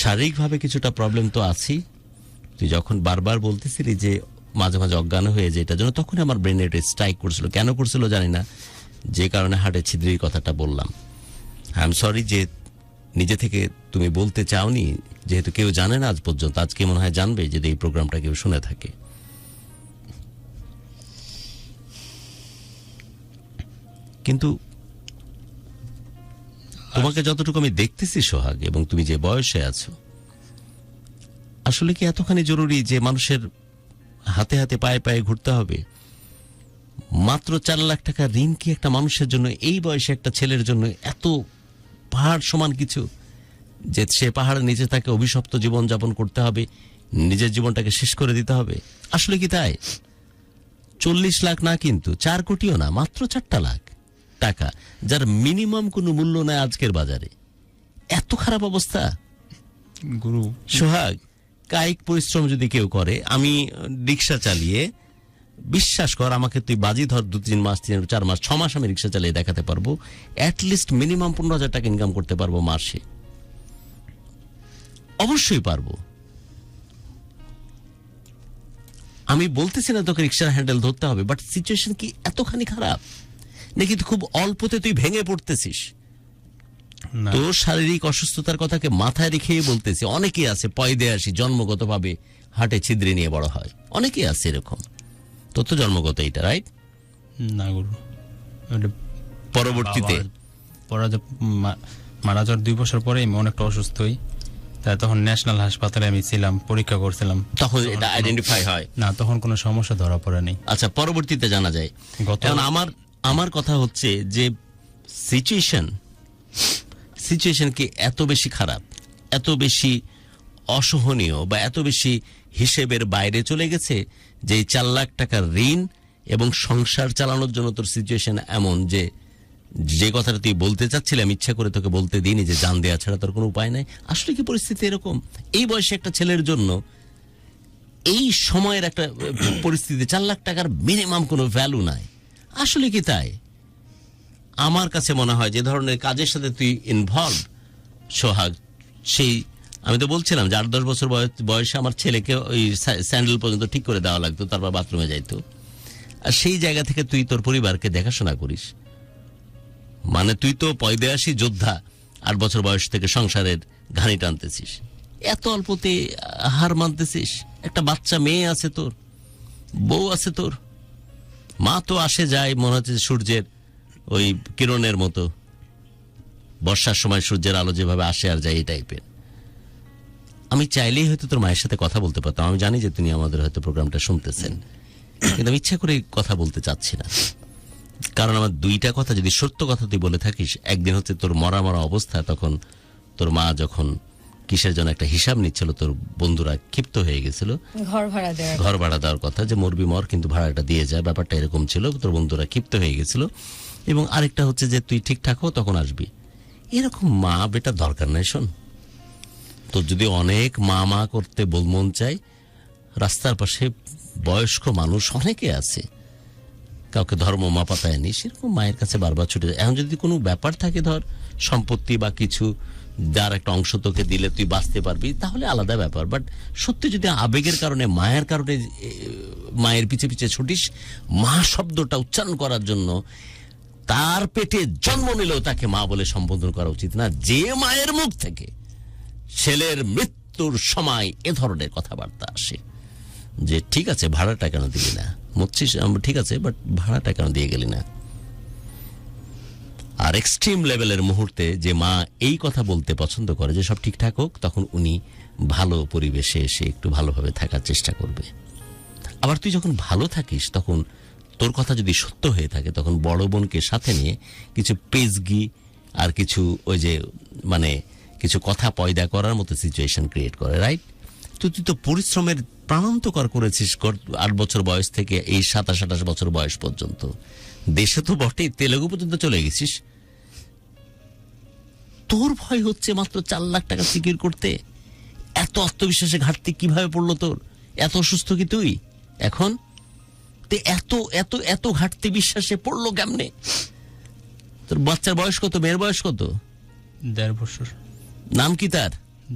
শারীরিকভাবে কিছুটা প্রবলেম তো আছেই। তুই যখন বারবার বলতেছিলি যে মাঝে মাঝে অজ্ঞান হয়ে যায়, এটার জন্য তখন আমার ব্রেনে এটা স্ট্রাইক করছিল। কেন করছিল জানি না, যে কারণে হার্টে ছিদ্রির কথাটা বললাম। আই এম সরি যে নিজে থেকে তুমি বলতে চাওনি, যেহেতু কেউ জানে না আজ পর্যন্ত। আজকে মনে হয় জানবে যদি এই প্রোগ্রামটা কেউ শুনে থাকে। কিন্তু তোমাকে যতটুকু আমি দেখতেছি সোহাগ, এবং তুমি যে বয়সে আছো, আসলে কি এতখানি জরুরি যে মানুষের হাতে হাতে পায়ে পায়ে ঘুরতে হবে? মাত্র 4 লাখ টাকা ঋণ কি একটা মানুষের জন্য, এই বয়সে একটা ছেলের জন্য এত পাহাড় সমান কিছু, যে সে পাহাড়ের নিচে তাকে অভিশপ্ত জীবন যাপন করতে হবে, নিজের জীবনটাকে শেষ করে দিতে হবে? আসলে কি তাই? 40 লাখ না, কিন্তু 4 কোটিও না, মাত্র 4টা লাখ টাকা, যার মিনিমাম কোনো মূল্য নাই আজকের বাজারে। এত খারাপ অবস্থা গুরু। সোহাগ, কায়িক পরিশ্রম যদি কেউ করে, আমি রিক্সা চালিয়ে, বিশ্বাস কর আমাকে, তুই বাজি ধর 2-3 মাস, 3-4 মাস, 6 মাস আমি রিক্সা চালিয়ে দেখাতে পারবো, অ্যাটলিস্ট মিনিমাম 15,000 টাকা ইনকাম করতে পারবো মাসে। অবশ্যই পারবো। আমি বলতেছি না তোকে রিক্সার হ্যান্ডেল ধরতে হবে, বাট সিচুয়েশন কি এতখানি খারাপ নাকি খুব অল্পতে তুই ভেঙে পড়তেছিস? না, তোর শারীরিক অসুস্থতার কথাকে মাথায় রেখেই বলতেছি। অনেকেই আছে পয়দে আসি, জন্মগতভাবে হার্টে ছিদ্রি নিয়ে বড় হয়, অনেকেই আছে এরকম। তোর তো জন্মগত এটা, রাইট? না গুরু, ওটা পরবর্তীতে মারা যাওয়ার 2 বছর পরে আমি অনেকটা অসুস্থ হই, তাই তখন ন্যাশনাল হাসপাতালে আমি ছিলাম, পরীক্ষা করছিলাম, তখন এটা আইডেন্টিফাই হয় না তখন কোনো সমস্যা ধরা পড়ে নেই। আচ্ছা, পরবর্তীতে জানা যায়। এখন আমার কথা হচ্ছে যে সিচুয়েশন কি এত বেশি খারাপ, এত বেশি অসহনীয়, বা এত বেশি হিসেবের বাইরে চলে গেছে যে 4 লাখ টাকার ঋণ এবং সংসার চালানোর জন্য তোর সিচুয়েশন এমন যে কথাটা তুই বলতে চাচ্ছিলাম, ইচ্ছা করে তোকে বলতে দিইনি, যে জান দেওয়া ছাড়া তোর কোনো উপায় নাই? আসলে কি পরিস্থিতি এরকম? এই বয়সে একটা ছেলের জন্য এই সময়ের একটা পরিস্থিতি 4 লাখ টাকার মিনিমাম কোনো ভ্যালু নাই। আসলে কি তাই? আমার কাছে মনে হয় যে ধরনের কাজের সাথে তুই ইনভলভ সোহাগ, সেই আমি তো বলছিলাম যে 8-10 বছর বয়সে আমার ছেলেকে ওই স্যান্ডেল পর্যন্ত ঠিক করে দেওয়া লাগতো, তারপর বাথরুমে যাইতো। আর সেই জায়গা থেকে তুই তোর পরিবারকে দেখাশোনা করিস, মানে তুই তো পয়দেয়াসী যোদ্ধা। 8 বছর বয়স থেকে সংসারের ঘানি টানতেছিস, এত অল্পতে হার মানতেছিস। একটা বাচ্চা মেয়ে আছে তোর, বউ আছে তোর, মা তো আসে যায় মনে হচ্ছে সূর্যের ওই কিরণের মতো, বর্ষার সময় সূর্যের আলো যেভাবে আসে আর যায় এই টাইপের। আমি চাইলেই হয়তো তোর মায়ের সাথে কথা বলতে পারতাম। আমি জানি যে তিনি আমাদের হয়তো প্রোগ্রামটা শুনতেছেন, কিন্তু আমি ইচ্ছা করে কথা বলতে চাচ্ছি না। কারণ আমার দুইটা কথা যদি সত্য কথা তুই বলে থাকিস, একদিন হচ্ছে তোর মরা মরা অবস্থা, তখন তোর মা যখন কিসের জন্য একটা হিসাব নিচ্ছিল, তোর বন্ধুরা ক্ষিপ্ত হয়ে গেছিল ঘর ভাড়া দেওয়ার কথা, যে মরবি মর কিন্তু ভাড়াটা দিয়ে যায়, ব্যাপারটা এরকম ছিল। তোর বন্ধুরা ক্ষিপ্ত হয়ে গেছিল। এবং আরেকটা হচ্ছে যে তুই ঠিকঠাক হো তখন আসবি। এরকম মা বেটা দরকার নাই। শোন, তোর যদি অনেক মা মা করতে মন চাই, রাস্তার পাশে বয়স্ক মানুষ অনেকে আছে, কাউকে ধর্ম মা পাতায় নি, সেরকম মায়ের কাছে বারবার ছুটে যায়। এখন যদি কোনো ব্যাপার থাকে, ধর সম্পত্তি বা কিছু, যার একটা অংশ তোকে দিলে তুই বাঁচতে পারবি, তাহলে আলাদা ব্যাপার। বাট সত্যি যদি আবেগের কারণে, মায়ের কারণে মায়ের পিছে পিছে ছুটিস, মা শব্দটা উচ্চারণ করার জন্য, তার পেটে জন্ম নিলেও তাকে মা বলে সম্বোধন করা উচিত না। যে মায়ের মুখ থেকে ছেলের মৃত্যুর সময় এ ধরনের কথাবার্তা আসে যে ঠিক আছে ভাড়াটা কেন দিলি না, মরছিস ঠিক আছে, বাট ভাড়াটা কেন দিয়ে গেলি না। আর এক্সট্রিম লেভেলের মুহূর্তে যে মা এই কথা বলতে পছন্দ করে যে সব ঠিকঠাক হোক, তখন উনি ভালো পরিবেশে এসে একটু ভালোভাবে থাকার চেষ্টা করবে। আবার তুই যখন ভালো থাকিস, তখন তোর কথা যদি সত্য হয়ে থাকে, তখন বড় বোনকে সাথে নিয়ে কিছু পেজগি আর কিছু ওই যে মানে কিছু কথা পয়দা করার মতো সিচুয়েশন ক্রিয়েট করে, রাইট? তুই তো পরিশ্রমের প্রাণান্তকর করেছিস 8 বছর বয়স থেকে এই 27-28 বছর বয়স পর্যন্ত। দেশে তো বটেই, তেলেগু পর্যন্ত চলে গেছিস। তোর ভয় হচ্ছে মাত্র 4 লাখ টাকা সিকিউর করতে? এত আত্মবিশ্বাসে ঘাটতি কিভাবে পড়লো তোর? এত অসুস্থ কি তুই এখন? এত এত এত ঘাটতি বিশ্বাসে পড়লো কেমনে? তোর বাচ্চার বয়স কত? মেয়ের বয়স কত? 1.5 বছর। নাম কি তার?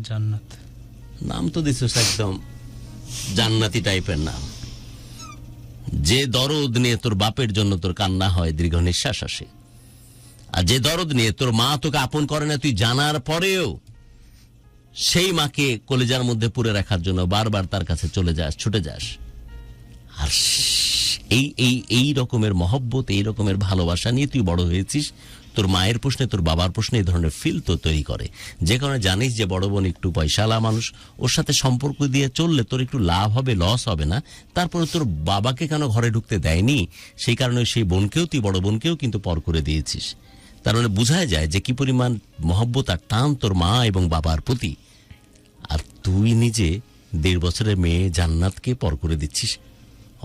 জান্নাত। নাম তো দিছিস একদম জান্নাতি টাইপের নাম। যে দরদ নিয়ে তোর বাপের জন্য তোর কান্না হয়, দীর্ঘ নিঃশ্বাস আসে, আর যে দরদ নিয়ে তোর মা তোকে আপন করে না, তুই জানার পরেও সেই মাকে কলেজার মধ্যে পুরে রাখার জন্য বারবার তার কাছে চলে যাস, ছুটে যাস। আর এই এই এই রকমের মহব্বত, এই রকমের ভালোবাসা নিয়ে তুই বড় হয়েছিস। তোর মায়ের প্রশ্নে, তোর বাবার প্রশ্নে এই ধরনের ফিল তো তৈরি করে, যে কারণে জানিস যে বড় বোন একটু পয়সাওয়ালা মানুষ, ওর সাথে সম্পর্ক দিয়ে চললে তোর একটু লাভ হবে, লস হবে না। তারপরে তোর বাবাকে কেন ঘরে ঢুকতে দেয়নি, সেই কারণে সেই বোনকেও, তুই বড় বোনকেও কিন্তু পর করে দিয়েছিস। তার মানে বোঝা যায় যে কি পরিমাণ মহব্বত আর টান তোর মা এবং বাবার প্রতি। আর তুই নিজে 1.5 বছরের মেয়ে জান্নাতকে পর করে দিচ্ছিস।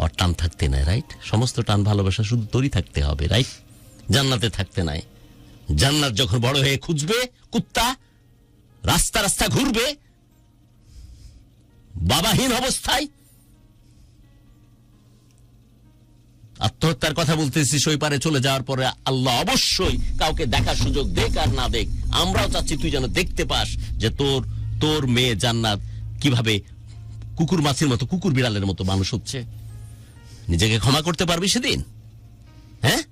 ওর টান থাকতে নাই, রাইট? সমস্ত টান ভালোবাসা শুধু তোরই থাকতে হবে, রাইট? জান্নাতে থাকতে নাই। জান্নাত যখন বড় হয়ে খুঁজবে কুত্তা, রাস্তা রাস্তা ঘুরবে বাবাহীন অবস্থায়, আত্মহত্যার কথা বলতেছিস, ওই পারে চলে যাওয়ার পরে আল্লাহ অবশ্যই কাউকে দেখার সুযোগ দেখ আর না দেখ, আমরাও চাচ্ছি তুই যেন দেখতে পাস যে তোর মেয়ে জান্নাত কিভাবে কুকুর মাছের মতো, কুকুর বিড়ালের মতো মানুষ হচ্ছে। নিজেকে ক্ষমা করতে পারবি সেদিন? হ্যাঁ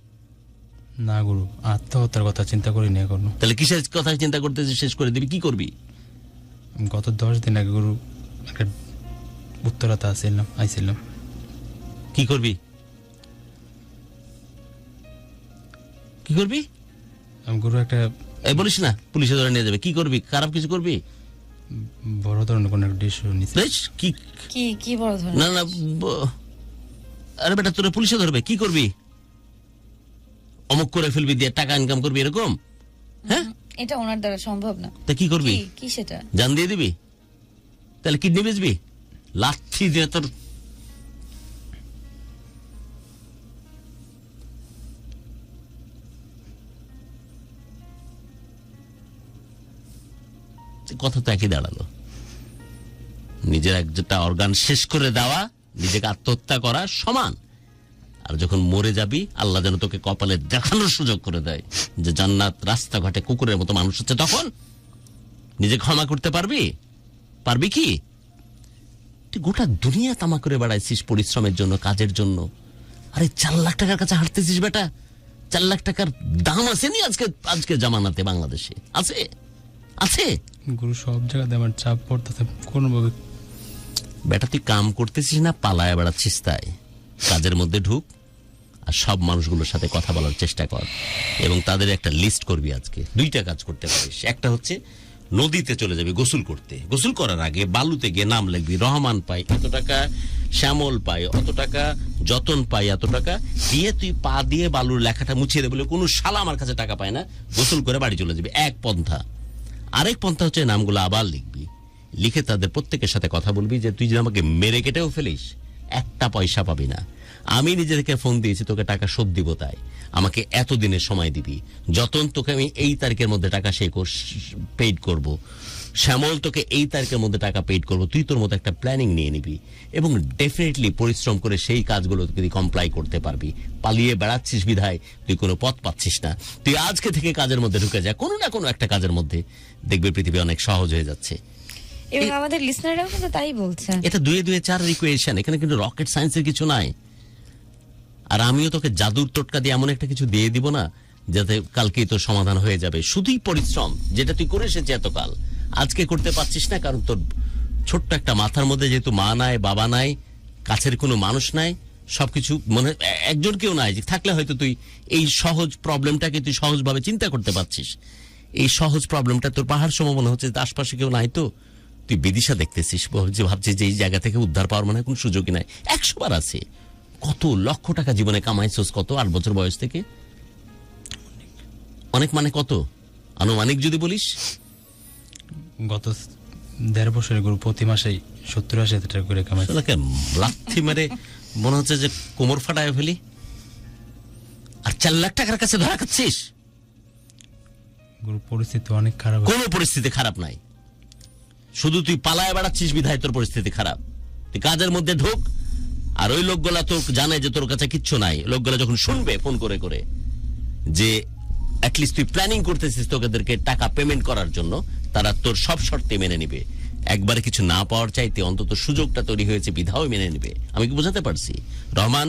না গুরু, আত্মহত্যার কথা চিন্তা করি না এখনো। তাহলে কিসের কথা চিন্তা করতে শেষ করে দিবি? কি করবি? গত 10 দিন আগে গুরু একটা উত্তরাতে আইছিলাম। কি করবি? কি করবি? আমি গুরু একটা বলিস না পুলিশে ধরে নিয়ে যাবে। কি করবি? খারাপ কিছু করবি? বড় ধরনের কোন একটা ডিসিশন নিছি। কি কি কি বড় ধরনের? না না, আরে বেটা তোরা পুলিশে ধরবে, কি করবি? অমুক করে ফেলবি, দিয়ে টাকা ইনকাম করবি, এরকম? হ্যাঁ, এটা ওনার দ্বারা সম্ভব না। তা কি করবি? কি সেটা? জান দিয়ে দিবি? তাহলে কিডনি বেচবি? লাঠি দিয়ে তোর কথা তো একই দাঁড়ালো। নিজের একটা অর্গান শেষ করে দেওয়া নিজেকে আত্মহত্যা করা সমান। আর যখন মরে যাবি আল্লাহ যেন তোকে কপালে দেখানোর সুযোগ করে দেয় যে জান্নাত রাস্তাঘাটে কুকুরের মতো মানুষ হচ্ছে, তখন নিজে ক্ষমা করতে পারবি? পারবি কি? তুই গোটা দুনিয়া তামা করে বেড়াইছিস পরিশ্রমের জন্য, কাজের জন্য। আরে 4 লাখ টাকার কাছে হাঁটতেছিস বেটা। 4 লাখ টাকার দাম আছে নি আজকে জামানাতে বাংলাদেশে? আছে আছে গুরু সব জায়গাতে আমার চাপ পড়তেছে কোনোভাবে। বেটা তুই কাম করতেছিস না, পালায় বেড়াচ্ছিস। তাই কাজের মধ্যে ঢুক আর সব মানুষগুলোর সাথে কথা বলার চেষ্টা কর এবং তাদের একটা লিস্ট করবি। আজকে 2টা কাজ করতে পারিস। একটা হচ্ছে নদীতে চলে যাবি গোসল করতে। গোসল করার আগে বালুতে গিয়ে নাম লিখবি, রহমান পাই এত টাকা, শ্যামল পাই অত টাকা, যতন পাই এত টাকা দিয়ে তুই পা দিয়ে বালুর লেখাটা মুছিয়ে দেবে, বলে কোনো শালা আমার কাছে টাকা পায় না। গোসল করে বাড়ি চলে যাবি, এক পন্থা। আরেক পন্থা হচ্ছে নামগুলো আবার লিখবি, লিখে তাদের প্রত্যেকের সাথে কথা বলবি যে তুই যদি আমাকে মেরে কেটেও ফেলিস একটা পয়সা পাবি না। আমি নিজে থেকে ফোন দিয়েছি তোকে টাকা শোধ দিব, তাই আমাকে এতদিনের সময় দিবি। যতন তোকে আমি এই তারিখের মধ্যে টাকা পেইড করব, শ্যামল তোকে এই তারিখের মধ্যে টাকা পেইড করব। তুই তোর মতো একটা প্ল্যানিং নিয়ে নিবি এবং ডেফিনেটলি পরিশ্রম করে সেই কাজগুলো তুই কমপ্লাই করতে পারবি। পালিয়ে বেড়াচ্ছিস বিধায় তুই কোনো পথ পাচ্ছিস না। তুই আজকে থেকে কাজের মধ্যে ঢুকে যা, কোনো না কোনো একটা কাজের মধ্যে, দেখবে পৃথিবী অনেক সহজ হয়ে যাচ্ছে। এবং আমাদের লিসনাররাও কিন্তু তাই বলছে। এটা 2 2 4 ইকুয়েশন, এখানে কিন্তু রকেট সায়েন্সের কিছু নাই। আর আমিও তোকে জাদুর টোটকা দিয়ে এমন একটা কিছু দিয়ে দিব না যাতে কালকেই তোর সমাধান হয়ে যাবে। শুধুই পরিশ্রম, যেটা তুই করে এসেছিস এতকাল, আজকে করতে পারছিস না কারণ তোর ছোট্ট একটা মাথার মধ্যে যেহেতু মা নাই, বাবা নাই, কাছের কোনো মানুষ নাই, সবকিছু মনে একজন কেউ নাই। থাকলে হয়তো তুই এই সহজ প্রবলেমটাকে তুই সহজভাবে চিন্তা করতে পারছিস। এই সহজ প্রবলেমটা তোর পাহাড় সম মনে হচ্ছে, আশপাশে কেউ নাই। তো তুই বিদিশা দেখতেছিস, ভাবছিস যে এই জায়গা থেকে উদ্ধার পাওয়ার মানে কোনো সুযোগই নাই। 100 বার আছে। কত লক্ষ টাকা জীবনে কামাইছস, কত 8 বছর বয়স থেকে? অনেক মানে কত আনুমানিক যদি বলিস? গত 1.5 বছরের গুরু প্রতি মাসেই 70-80 টাকা করে কামাই। লাথি মেরে মনে হচ্ছে যে কোমর ফাটায় ফেলি। আর 4 লাখ টাকার কাছে ধরা খাচ্ছিস। গুরু পরিস্থিতি অনেক খারাপ। কোনো পরিস্থিতি খারাপ নাই, শুধু তুই পালায় বেড়াচ্ছিস বিধায় তোর পরিস্থিতি খারাপ। তুই কাজের মধ্যে ঢোক, আর ওই লোকগুলা তোর জানে যে তোর কাছে কিচ্ছু নাই। লোকগুলা যখন শুনবে ফোন করে করে যে অ্যাটলিস্ট তুই প্ল্যানিং করতেছিস তোদেরকে টাকা পেমেন্ট করার জন্য, তারা তোর সব শর্তে মেনে নিবে। একবারে কিছু না পাওয়ার চাইতে অন্তত সুযোগটা তৈরি হয়েছে বিধাও মেনে নিবে। আমি কি বোঝাতে পারছি? রহমান,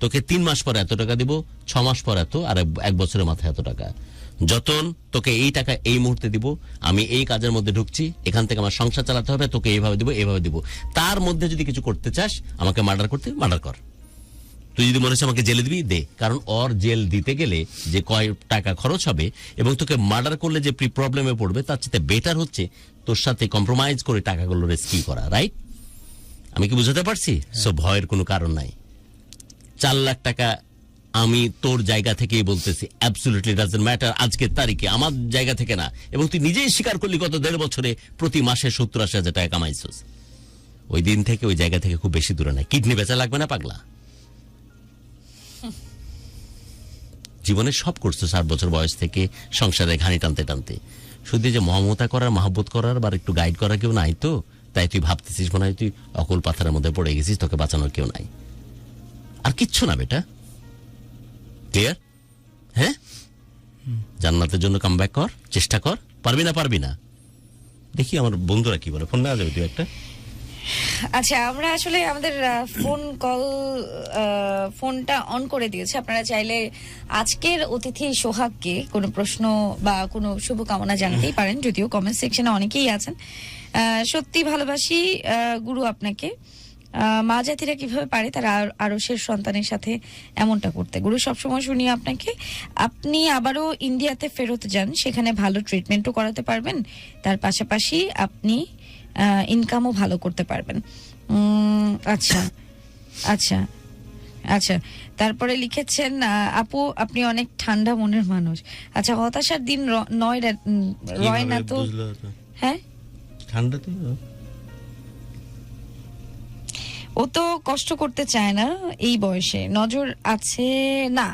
তোকে 3 মাস পরে এত টাকা দিব, 6 মাস পর এত, আর 1 বছরের মাথায় এত টাকা। যতন, তোকে এই টাকা এই মুহূর্তে দিব, আমি এই কাজের মধ্যে ঢুকছি, এখান থেকে আমার সংসার চালাতে হবে, তোকে এইভাবে দিব এইভাবে দিব। তার মধ্যে যদি কিছু করতে চাস, আমাকে মার্ডার করতে মার্ডার কর। তুই যদি মনে হচ্ছে আমাকে জেলে দিবি, দে। কারণ ওর জেল দিতে গেলে যে কয় টাকা খরচ হবে এবং তোকে মার্ডার করলে যে প্রবলেমে পড়বে, তার চেয়ে বেটার হচ্ছে তোর সাথে কম্প্রোমাইজ করে টাকাগুলো রেস্কিউ করা। রাইট? আমি কি বুঝাতে পারছি? সো ভয়ের কোনো কারণ নাই। 4 লাখ টাকা আমি তোর জায়গা থেকেই বলতেছি, অ্যাবসলিউটলি ডাজন্ট ম্যাটার আজকের তারিখে, আমার জায়গা থেকে না। এবং তুই নিজেই স্বীকার করলি গত 1.5 বছরে প্রতি মাসে 70-80 হাজার টাকা কামাইছিস। ওই দিন থেকে ওই জায়গা থেকে খুব বেশি দূরে নাই। কিডনি বেচা লাগবে না পাগলা। জীবনে সব করছো 60 বছর বয়স থেকে সংসারে ঘানি টানতে টানতে। শুধু যে মমতা করার, মাহবুত করার বা একটু গাইড করার কেউ নাই তো, তাই তুই ভাবতেছিস মনে হয় তুই অকল পাথারের মধ্যে পড়ে গেছিস, তোকে বাঁচানোর কেউ নাই। আর কিচ্ছু না বেটা। ক্লিয়ার? হ্যাঁ, জান্নাতের জন্য কাম ব্যাক কর, চেষ্টা কর। পারবি না? পারবি না? দেখি আমার বন্ধুরা কি বলে। ফোন নেওয়া যাবে তুই একটা? আচ্ছা, আমরা আসলে আমাদের ফোনটা অন করে দিয়েছে। আপনারা চাইলে আজকের অতিথি সোহাগকে কোনো প্রশ্ন বা কোনো শুভকামনা জানাতেই পারেন, যদিও কমেন্ট সেকশনে অনেকেই আছেন। সত্যি ভালোবাসি গুরু আপনাকে। মা জাতিরা কিভাবে পারে তারা আরশের সন্তানের সাথে এমনটা করতে? গুরু, সবসময় শুনি আপনাকে। আপনি আবারও ইন্ডিয়াতে ফেরত যান, সেখানে ভালো ট্রিটমেন্টও করাতে পারবেন, তার পাশাপাশি আপনি ইনকামও ভালো করতে পারবেন। আচ্ছা আচ্ছা আচ্ছা। তারপরে লিখেছেন, আপু আপনি অনেক ঠান্ডা মনের মানুষ। আচ্ছা, হতাশার দিন রয় না তো? হ্যাঁ, ঠান্ডা তো ও তো কষ্ট করতে চায় না এই বয়সে, নজর আছে না,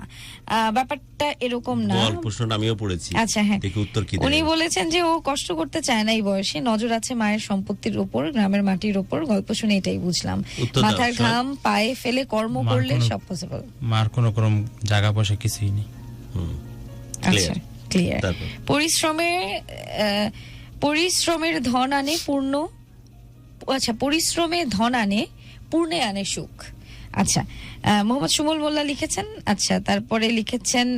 ব্যাপারটা এরকম না। বল, প্রশ্নটা আমিও পড়েছি। আচ্ছা, হ্যাঁ, দেখি উত্তর কি উনি দেয়। বলেছেন যে ও কষ্ট করতে চায় না এই বয়সে, নজর আছে মায়ের সম্পত্তির উপর, গ্রামের মাটির উপর। গল্প শুনে এটাই বুঝলাম, উত্তর দাও, মাথার সব। ঘাম পায়ে ফেলে কর্ম মার করলে কোনো- সব পসিবল। মার কোনো ক্রম জায়গা পয়সা কিছুই নেই। হুম, আচ্ছা, clear। ক্লিয়ার। তারপর? পরিশ্রমের ধন আনে পূর্ণ, আচ্ছা, পরিশ্রমে ধন আনে পূর্ণে আনে সুখ। আচ্ছা, মোহাম্মদ সুমল মোল্লা লিখেছেন। আচ্ছা, তারপরে লিখেছেন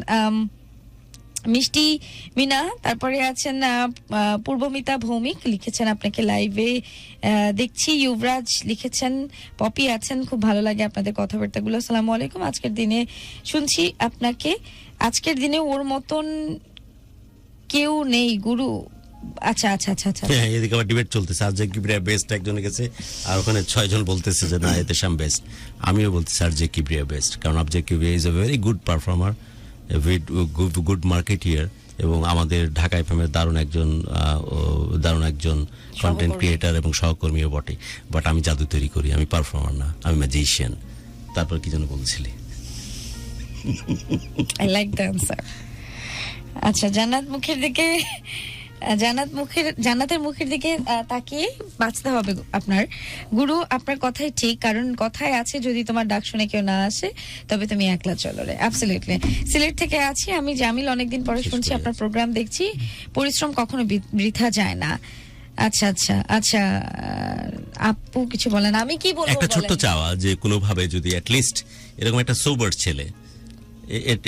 মিষ্টি মিনা, তারপরে আছেন পূর্বমিতা ভৌমিক লিখেছেন আপনাকে লাইভে দেখছি। যুবরাজ লিখেছেন, পপি আছেন, খুব ভালো লাগে আপনাদের কথাবার্তাগুলো, আসসালামু আলাইকুম। আজকের দিনে শুনছি আপনাকে, আজকের দিনে ওর মতন কেউ নেই গুরু। আচ্ছা আচ্ছা আচ্ছা আচ্ছা, হ্যাঁ, এদিকে আবার ডিবেট চলতেছে, আরজে কিবরিয়া বেস্ট একজনের কাছে, আর ওখানে 6 জন বলতেছে যে না এতেশাম বেস্ট। আমিও বলতেছি আরজে কিবরিয়া বেস্ট, কারণ RJ Kibria is a very good performer, good marketeer, এবং আমাদের ঢাকা এফএমের দারুণ একজন কন্টেন্ট ক্রিয়েটার এবং সহকর্মীও বটে। বাট আমি জাদু তৈরি করি, আমি পারফর্মার না, আমি ম্যাজিশিয়ান। তারপর কি যেন বলছিলি? I like the answer. আচ্ছা, জান্নাতের মুখের দিকে তাকিয়ে বাঁচতে হবে আপনার। গুরু, আপনার কথাই ঠিক, কারণ কথায় আছে যদি তোমার ডাক শুনে কেউ না আসে তবে তুমি একলা চলো রে। অ্যাবসলিউটলি। সিলেট থেকে আছি আমি জামিল, অনেকদিন পরে শুনছি আপনার প্রোগ্রাম, দেখছি পরিশ্রম কখনো বৃথা যায় না। আচ্ছা আচ্ছা আচ্ছা, আপু কিছু বলেন, আমি কি বলবো? একটা ছোট্ট বলেন। চাওয়া যে কোনোভাবে যদি অ্যাটলিস্ট এরকম একটা সোবার ছেলে,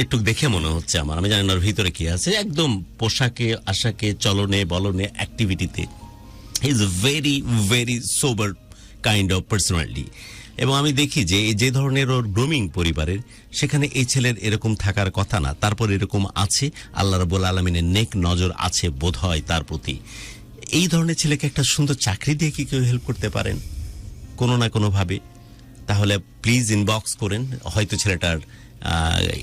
একটু দেখে মনে হচ্ছে আমার, আমি জানি না ওর ভিতরে কি আছে, একদম পোশাকে আশাকে চলনে বলনে অ্যাক্টিভিটিতে is very very sober kind of personality. এবং আমি দেখি যে ধরনের ওর গ্রুমিং পরিবারের, সেখানে এই ছেলের এরকম থাকার কথা না, তারপর এরকম আছে। আল্লাহ রাব্বুল আলামিনের নেক নজর আছে বোধ হয় তার প্রতি। এই ধরনের ছেলেকে একটা সুন্দর চাকরি দিয়ে কি কেউ হেল্প করতে পারেন কোনো না কোনোভাবে? তাহলে প্লিজ ইনবক্স করেন, হয়তো ছেলেটার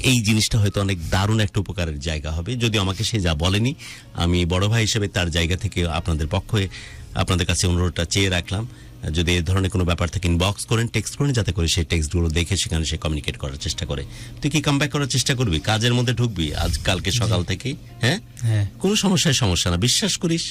এই জিনিসটা হয়তো অনেক দারুণ একটা উপকারের জায়গা হবে। যদি আমাকে সে যা বলেনি, আমি বড় ভাই হিসেবে তার জায়গা থেকে আপনাদের পক্ষে আপনাদের কাছে অনুরোধটা চেয়ে রাখলাম, যদি এই ধরনের কোনো ব্যাপার থেকে ইনবক্স করেন, টেক্সট করেন, যাতে করে সেই টেক্সটগুলো দেখে সেখানে সে কমিউনিকেট করার চেষ্টা করে। তুই কি কামব্যাক করার চেষ্টা করবি? কাজের মধ্যে ঢুকবি আজ কালকে সকাল থেকে? হ্যাঁ, হ্যাঁ, কোনো সমস্যা না, বিশ্বাস করিস।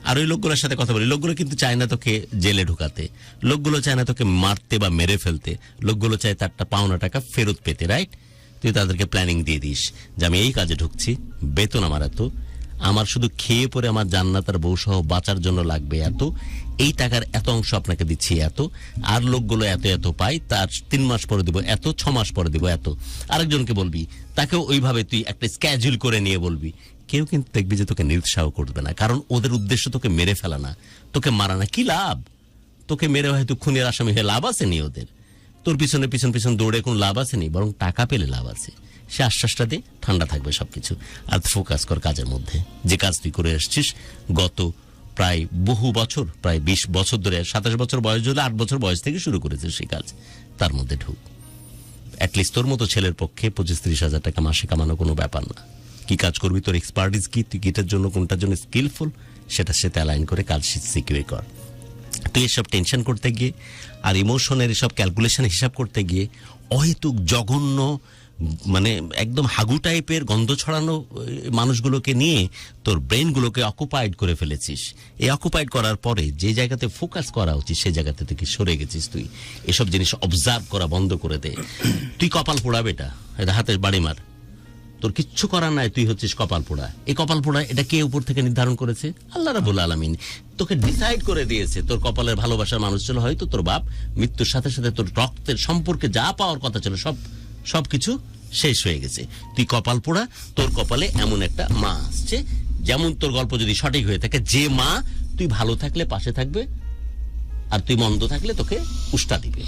আর ওই লোকগুলোর সাথে কথা বলি, লোকগুলো কিন্তু চায় না তোকে জেলে ঢুকাতে, লোকগুলো চায় না তোকে মারতে বা মেরে ফেলতে, লোকগুলো চায় তারটা পাওনা টাকা ফেরত পেতে, রাইট? তুই তাদেরকে প্ল্যানিং দিয়ে দিস যে আমি এই কাজে ঢুকছি, বেতন আমার এত, আমার শুধু খেয়ে পরে আমার জান্নাত আর বউ সহ বাঁচার জন্য লাগবে এত, এই টাকার এত অংশ আপনাকে দিচ্ছি এত, আর লোকগুলো এত এত পাই, তার 3 মাস পরে দিব এত, 6 মাস পরে দিব এত। আরেকজনকে বলবি, তাকেও ওইভাবে তুই একটা স্ক্যাজুয়াল করে নিয়ে বলবি। কেউ কিন্তু দেখবি যে তোকে নিরুৎসাহ করবে না, কারণ ওদের উদ্দেশ্য তোকে মেরে ফেলা না, তোকে মারা না। কি লাভ? তোকে মেরে হয়তো খুনের আসামি হয়ে লাভ আসেনি ওদের, তোর পিছনে পিছন দৌড়ে কোনো লাভ আসেনি, বরং টাকা পেলে লাভ আছে। সে আশ্বাসটা দিয়ে ঠান্ডা থাকবে সবকিছু, আর ফোকাস কর কাজের মধ্যে। যে কাজ তুই করে আসছিস গত প্রায় বহু বছর, প্রায় 20 বছর ধরে, 27 বছর বয়স হলে 8 বছর বয়স থেকে শুরু করেছিস সেই কাজ, তার মধ্যে ঢুক। অ্যাটলিস্ট তোর মতো ছেলের পক্ষে 25-30 হাজার টাকা মাসে কামানো কোনো ব্যাপার না। কি কাজ করবি, তোর এক্সপার্টিস কি, তুই কিটার জন্য কোনটার জন্য স্কিলফুল, সেটার সাথে অ্যালাইন করে কাজ সিকিউর কর। তুই এসব টেনশন করতে গিয়ে আর ইমোশনের এসব ক্যালকুলেশন হিসাব করতে গিয়ে অহেতুক জঘন্য, মানে একদম হাগু টাইপের গন্ধ ছড়ানো মানুষগুলোকে নিয়ে তোর ব্রেনগুলোকে অকুপাইড করে ফেলেছিস। এই অকুপাইড করার পরে যে জায়গাতে ফোকাস করা উচিত সেই জায়গাতে তুই সরে গেছিস। তুই এসব জিনিস অবজার্ভ করা বন্ধ করে দে। তুই কপাল পোড়া বেটা, এটা হাতের বাড়ি মার, তোর কিচ্ছু করার নাই, তুই হচ্ছিস কপাল পোড়া। এই কপাল পোড়া এটা কে উপর থেকে নির্ধারণ করেছে? আল্লাহ রাব্বুল আলামিন তোকে ডিসাইড করে দিয়েছে। তোর কপালের ভালোবাসার মানুষ ছিল হয়তো তোর বাপ, মৃত্যুর সাথে সাথে তোর রক্তের সম্পর্কে যা পাওয়ার কথা ছিল সবকিছু শেষ হয়ে গেছে। তুই কপাল পোড়া, তোর কপালে এমন একটা মা আসছে, যেমন তোর গল্প যদি সঠিক হয়ে থাকে, যে মা তুই ভালো থাকলে পাশে থাকবে, আর তুই মন্দ থাকলে তোকে উষ্টা দিবে।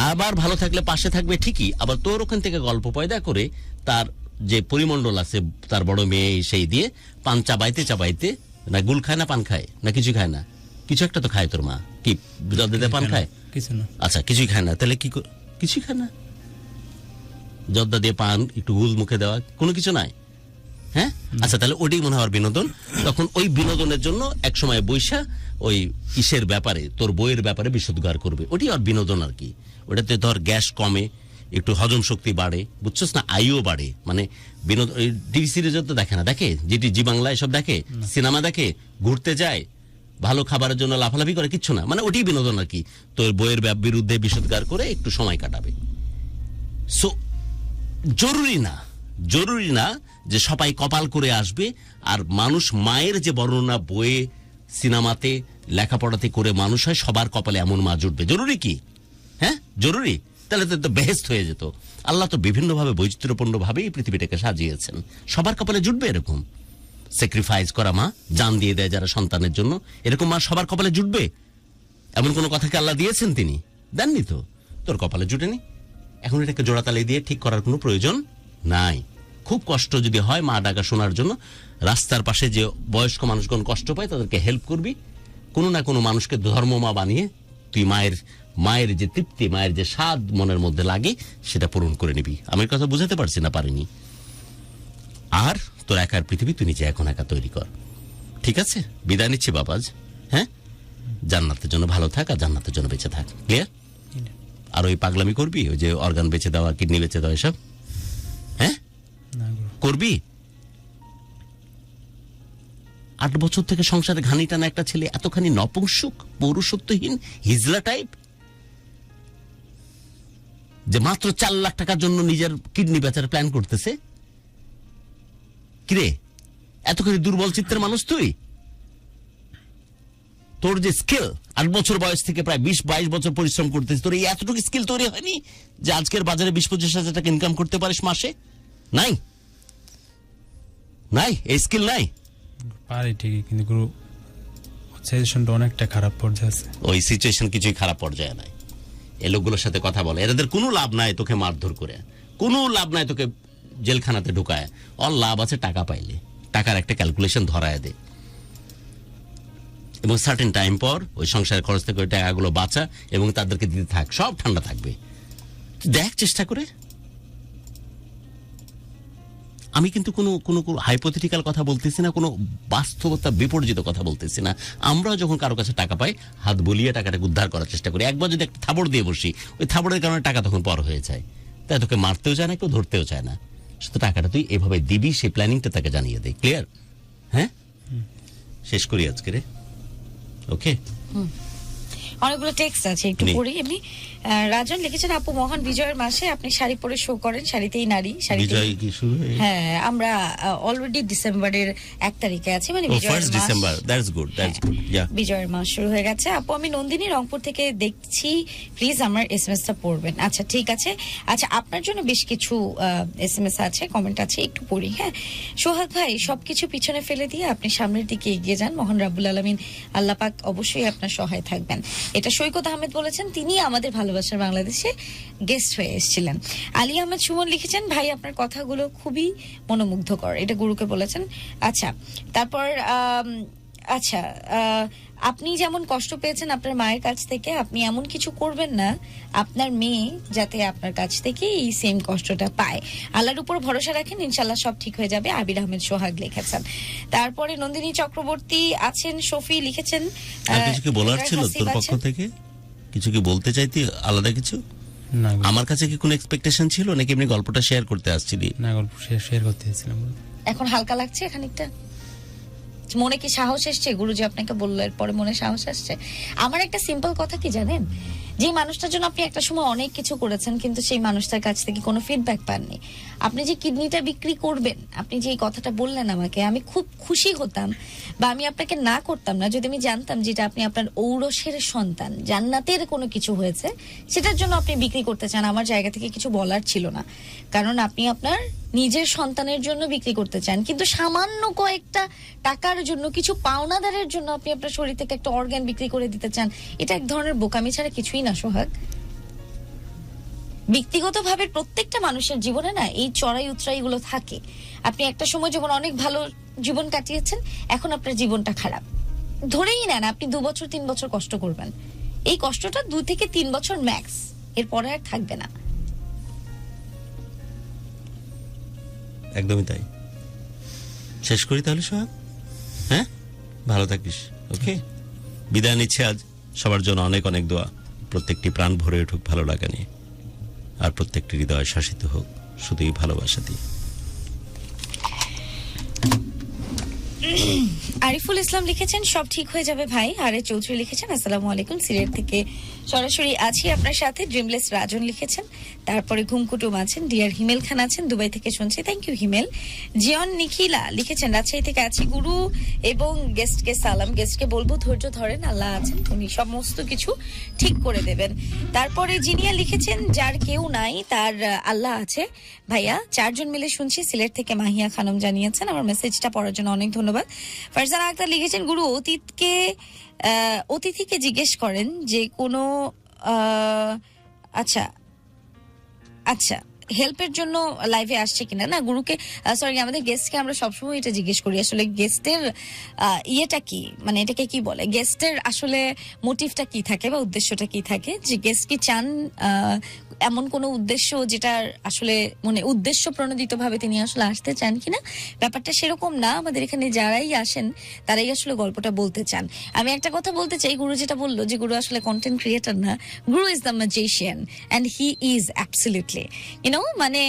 আবার ভালো থাকলে পাশে থাকবে ঠিকই, আবার তোর ওখান থেকে গল্প পয়দা করে তার যে পরিমণ্ডল আছে, তার বড় মেয়ে সেই দিয়ে পান চাবাইতে না, গুল খায় না পান খায় না, কিছু খায় না, কিছু একটা তো খায় তোর মা। কি জর্দা পান খায়? কিছু না। আচ্ছা, কিছুই খায় না, তাহলে কি কিছুই খায় না? জর্দা দিয়ে পান, একটু গুল মুখে দেওয়া, কোনো কিছু নাই। হ্যাঁ, আচ্ছা তাহলে ওটাই মনে হয় বিনোদন। তখন ওই বিনোদনের জন্য এক সময় বৈশা ওই ইসের ব্যাপারে, তোর বইয়ের ব্যাপারে বিশুদ্ধার করবে, ওটি আর বিনোদন আর কি। ওটাতে ধর গ্যাস কমে, একটু হজম শক্তি বাড়ে, বুঝছস না, আয়ুও বাড়ে। মানে বিনোদন টিভি সিরিজও তো দেখে না, দেখে যেটি জি বাংলা এসব দেখে, সিনেমা দেখে, ঘুরতে যায়, ভালো খাবারের জন্য লাফালাফি করে, কিচ্ছু না, মানে ওটি বিনোদন আর কি। তোর বইয়ের বিরুদ্ধে বিশুদ্ধার করে একটু সময় কাটাবে। সো জরুরি না যে সবাই কপাল করে আসবে। আর মানুষ মায়ের যে বর্ণনা বইয়ে, সিনেমাতে, লেখাপড়াতে করে মানুষ হয়, সবার কপালে এমন মা জুটবে, জরুরি কি? হ্যাঁ জরুরি? তাহলে তো বেহেস্ত হয়ে যেত। আল্লাহ তো বিভিন্নভাবে বৈচিত্র্যপূর্ণ ভাবে এই পৃথিবীটাকে সাজিয়েছেন, সবার কপালে জুটবে এরকম স্যাক্রিফাইস করা মা, জান দিয়ে দেয় যারা সন্তানের জন্য, এরকম মা সবার কপালে জুটবে? এমন কোন কথাকে আল্লাহ দিয়েছেন? তিনি দেননি তো। তোর কপালে জুটেনি, এখন এটাকে জোড়াতালি দিয়ে ঠিক করার কোনো প্রয়োজন নাই। খুব কষ্ট যদি হয় মা ডাকা শোনার জন্য, রাস্তার পাশে যে বয়স্ক মানুষগণ কষ্ট পায় তাদেরকে হেল্প করবি, কোনো না কোনো মানুষকে ধর্মমা বানিয়ে তুই মায়ের যে তৃপ্তি, মায়ের যে স্বাদ মনের মধ্যে লাগে সেটা পূরণ করে নিবি। আমি কথা বুঝাতে পারছি না, পারিনি। আর তোর একার পৃথিবী তুই নিজে এখন একা তৈরি কর। ঠিক আছে, বিদায় নিচ্ছি বাবাজ। হ্যাঁ, জান্নাতের জন্য ভালো থাক, আর জান্নাতের জন্য বেঁচে থাক। ক্লিয়ার? আর ওই পাগলামি করবি, ওই যে অর্গান বেঁচে দেওয়া, কিডনি বেঁচে দেওয়া, এসব হ্যাঁ করবি? 8 বছর থেকে সংসারে ঘানি টানা একটা ছেলে এতখানি নপুংসক, পৌরুষত্বহীন, হিজলা টাইপ, যে মাত্র 4 লাখ টাকার জন্য নিজের কিডনি বেচার প্ল্যান করতেছে। কিরে, এতখানি দুর্বল চিত্তের মানুষ তুই? তোর যে স্কিল, 8 বছর বয়স থেকে প্রায় 20-22 বছর পরিশ্রম করতেছিস, তোর এই এতটুকু স্কিল তৈরি হয়নি যে আজকের বাজারে 20-25 হাজার টাকা ইনকাম করতে পারিস মাসে? নাই, এই স্কিল নাই। পারি ঠিকই, কিন্তু গুরু সিচুয়েশনটা অনেকটা খারাপ পর্যায়ে আছে। ওই সিচুয়েশন কিছুই খারাপ পর্যায়ে নাই। এই লোকগুলোর সাথে কথা বলে, এদের কোনো লাভ নাই তোকে মারধর করে, কোনো লাভ নাই তোকে জেলখানাতে ঢুকায়। অল লাভ আছে টাকা পাইলে, টাকার একটা ক্যালকুলেশন ধরায় দে, এবং সার্টেন টাইম পর ওই সংসারের খরচ থেকে ওই টাকাগুলো বাঁচা এবং তাদেরকে দিতে থাক, সব ঠান্ডা থাকবে। দেখ চেষ্টা করে। আমি কিন্তু কোনো হাইপোথেটিক্যাল কথা বলতেছি না, কোনো বাস্তবতা বিপর্যিত কথা বলতেছি না। আমরা যখন কারো কাছে টাকা পাই, হাত বলিয়ে টাকাটাকে উদ্ধার করার চেষ্টা করি। একবার যদি একটা থাবড় দিয়ে বসি, ওই থাবড়ের কারণে টাকা তখন পর হয়ে যায়, তাই তোকে মারতেও চায় না, কেউ ধরতেও চায় না। শুধু টাকাটা তুই এভাবে দিবি, সেই প্ল্যানিংটা তাকে জানিয়ে দে। ক্লিয়ার? হ্যাঁ, শেষ করি আজকে রে। ওকে, অনেকগুলো টেক্সট আছে, একটু পড়ি আমি। রাজন লিখেছেন, আপু মহান বিজয়ের মাসে আপনি শাড়ি পরে শো করেন, শাড়িতেই নারী, বিজয় কি শুরু হয়ে? হ্যাঁ, আমরা অলরেডি ডিসেম্বরের 1 তারিখে আছি, মানে বিজয়ের মাস। ডিসেম্বর, দ্যাটস গুড, ইয়া, বিজয়ের মাস শুরু হয়ে গেছে। আপু আমি নন্দিনী, রংপুর থেকে দেখছি, প্লিজ আমার এসএমএসটা পড়বেন। আচ্ছা ঠিক আছে। আচ্ছা, আপনার জন্য বেশ কিছু এসএমএস আছে, কমেন্ট আছে, একটু পড়ি। হ্যাঁ, সোহাগ ভাই, সবকিছু পিছনে ফেলে দিয়ে আপনি সামনের দিকে এগিয়ে যান, মহান রাব্বুল আলামিন আল্লাহ পাক অবশ্যই আপনার সহায় থাকবেন। এটা সৈকত আহমেদ বলেছেন, তিনি আমাদের ভালোবাসার বাংলাদেশে গেস্ট হয়ে এসেছিলেন। আলী আহমেদ সুমন লিখেছেন, ভাই আপনার কথাগুলো খুবই মনোমুগ্ধকর, এটা গুরুকে বলেছেন। আচ্ছা, তারপর আচ্ছা, আপনি যেমন কষ্ট পেয়েছেন আপনার মায়ের কাছ থেকে, আপনি এমন কিছু করবেন না আপনার মেয়ে যাতে আপনার কাছ থেকে এই সেম কষ্টটা পায়। আল্লাহর উপর ভরসা রাখেন, ইনশাল্লাহ সব ঠিক হয়ে যাবে। আবির আহমেদ সোহাগ লিখেছেন। তারপরে নন্দিনী চক্রবর্তী আছেন, সফি লিখেছেন। কিছু কি বলার ছিল তোর পক্ষ থেকে? কিছু কি বলতে চাইতি আলাদা কিছু? না, আমার কাছে কি কোনো এক্সপেকটেশন ছিল, নাকি এমনি গল্পটা শেয়ার করতে আসছিলি? না, গল্প শেয়ার করতে এসেছিলাম। এখন হালকা লাগছে খানিকটা? মনে কি সাহস এসছে? গুরুজি আপনাকে বললো এরপরে মনে সাহস আসছে? আমার একটা সিম্পল কথা কি জানেন, যে মানুষটার জন্য আপনি একটা সময় অনেক কিছু করেছেন, কিন্তু সেই মানুষটার কাছ থেকে কোনো ফিডব্যাক পাননি। আপনি যে কিডনিটা বিক্রি করবেন, আপনি যে এই কথাটা বললেন আমাকে, আমি খুব খুশি হতাম, বা আমি আপনাকে না করতাম না যদি আমি জানতাম যেটা আপনি আপনার ঔরসের সন্তান, জান্নাতের কোনো কিছু হয়েছে, সেটার জন্য আপনি বিক্রি করতে চান। আমার জায়গা থেকে কিছু বলার ছিল না, কারণ আপনি আপনার নিজের সন্তানের জন্য বিক্রি করতে চান, কিন্তু সামান্য কয়েকটা টাকার জন্য, কিছু পাওনাদারের জন্য আপনি আপনার শরীর থেকে একটা অর্গান বিক্রি করে দিতে চান। এটা এক ধরনের বোকামি ছাড়া কিছুই না সোহাগ। ব্যক্তিগতভাবে প্রত্যেকটা মানুষের জীবনে না এই চড়াই উতরাই গুলো থাকে। আপনি একটা সময় যখন অনেক ভালো জীবন কাটিয়েছেন, এখন আপনার জীবনটা খারাপ, ধরেই নেন আপনি 2 বছর 3 বছর কষ্ট করবেন, এই কষ্টটা 2 থেকে 3 বছর ম্যাক্স, এরপরে আর থাকবে না। একদমই তাই। শেষ করি তাহলে সোহাগ, হ্যাঁ? ভালো থাকিস, ওকে? বিদায় নিচ্ছে আজ। সবার জন্য অনেক অনেক দোয়া, প্রত্যেকটি প্রাণ ভরে উঠুক ভালো লাগা নিয়ে, আর প্রত্যেকটি হৃদয় শাসিত হোক শুধুই ভালোবাসা দিয়ে। আরিফুল ইসলাম লিখেছেন সব ঠিক হয়ে যাবে ভাই। আরে চৌধুরী লিখেছেন আসসালামু আলাইকুম, সিলেট থেকে সরাসরি আছি আপনার সাথে। ড্রিমলেস রাজন লিখেছেন, তারপরে ঘুমকুটুম আছেন, ডিয়ার হিমেল খান আছেন, দুবাই থেকে শুনছি, থ্যাংক ইউ হিমেল। জিয়ন নিখিলা লিখেছেন রাজশাহী থেকে আছি গুরু এবং গেস্টকে সালাম। গেস্টকে বলবো ধৈর্য ধরেন, আল্লাহ আছেন, উনি সমস্ত কিছু ঠিক করে দেবেন। তারপরে জিনিয়া লিখেছেন যার কেউ নাই তার আল্লাহ আছে। ভাইয়া 4 জন মিলে শুনছি, সিলেট থেকে মাহিয়া খানম জানিয়েছেন। আমার মেসেজটা পড়ার জন্য অনেক ধন্যবাদ। ফারজানা আক্তার লিখেছেন গুরু অতিথিকে জিজ্ঞেস করেন যে কোনো আচ্ছা আচ্ছা হেল্পের জন্য লাইভে আসছে কিনা। না গুরুকে, সরি, আমাদের গেস্টকে আমরা সবসময় এটা জিজ্ঞেস করি আসলে গেস্টের ইয়েটা কি, মানে এটাকে কি বলে, গেস্টের আসলে মোটিভটা কি থাকে বা উদ্দেশ্যটা কি থাকে, যে গেস্ট কি চান এমন কোনো উদ্দেশ্য যেটার আসলে মানে উদ্দেশ্য প্রণোদিত ভাবে তিনি আসলে আসতে চান কিনা। ব্যাপারটা সেরকম না, আমাদের এখানে যারাই আসেন তারাই আসলে গল্পটা বলতে চান। আমি একটা কথা বলতে চাই, গুরু যেটা বললো যে গুরু আসলে কন্টেন্ট ক্রিয়েটর না, গুরু is the magician and he is absolutely মানে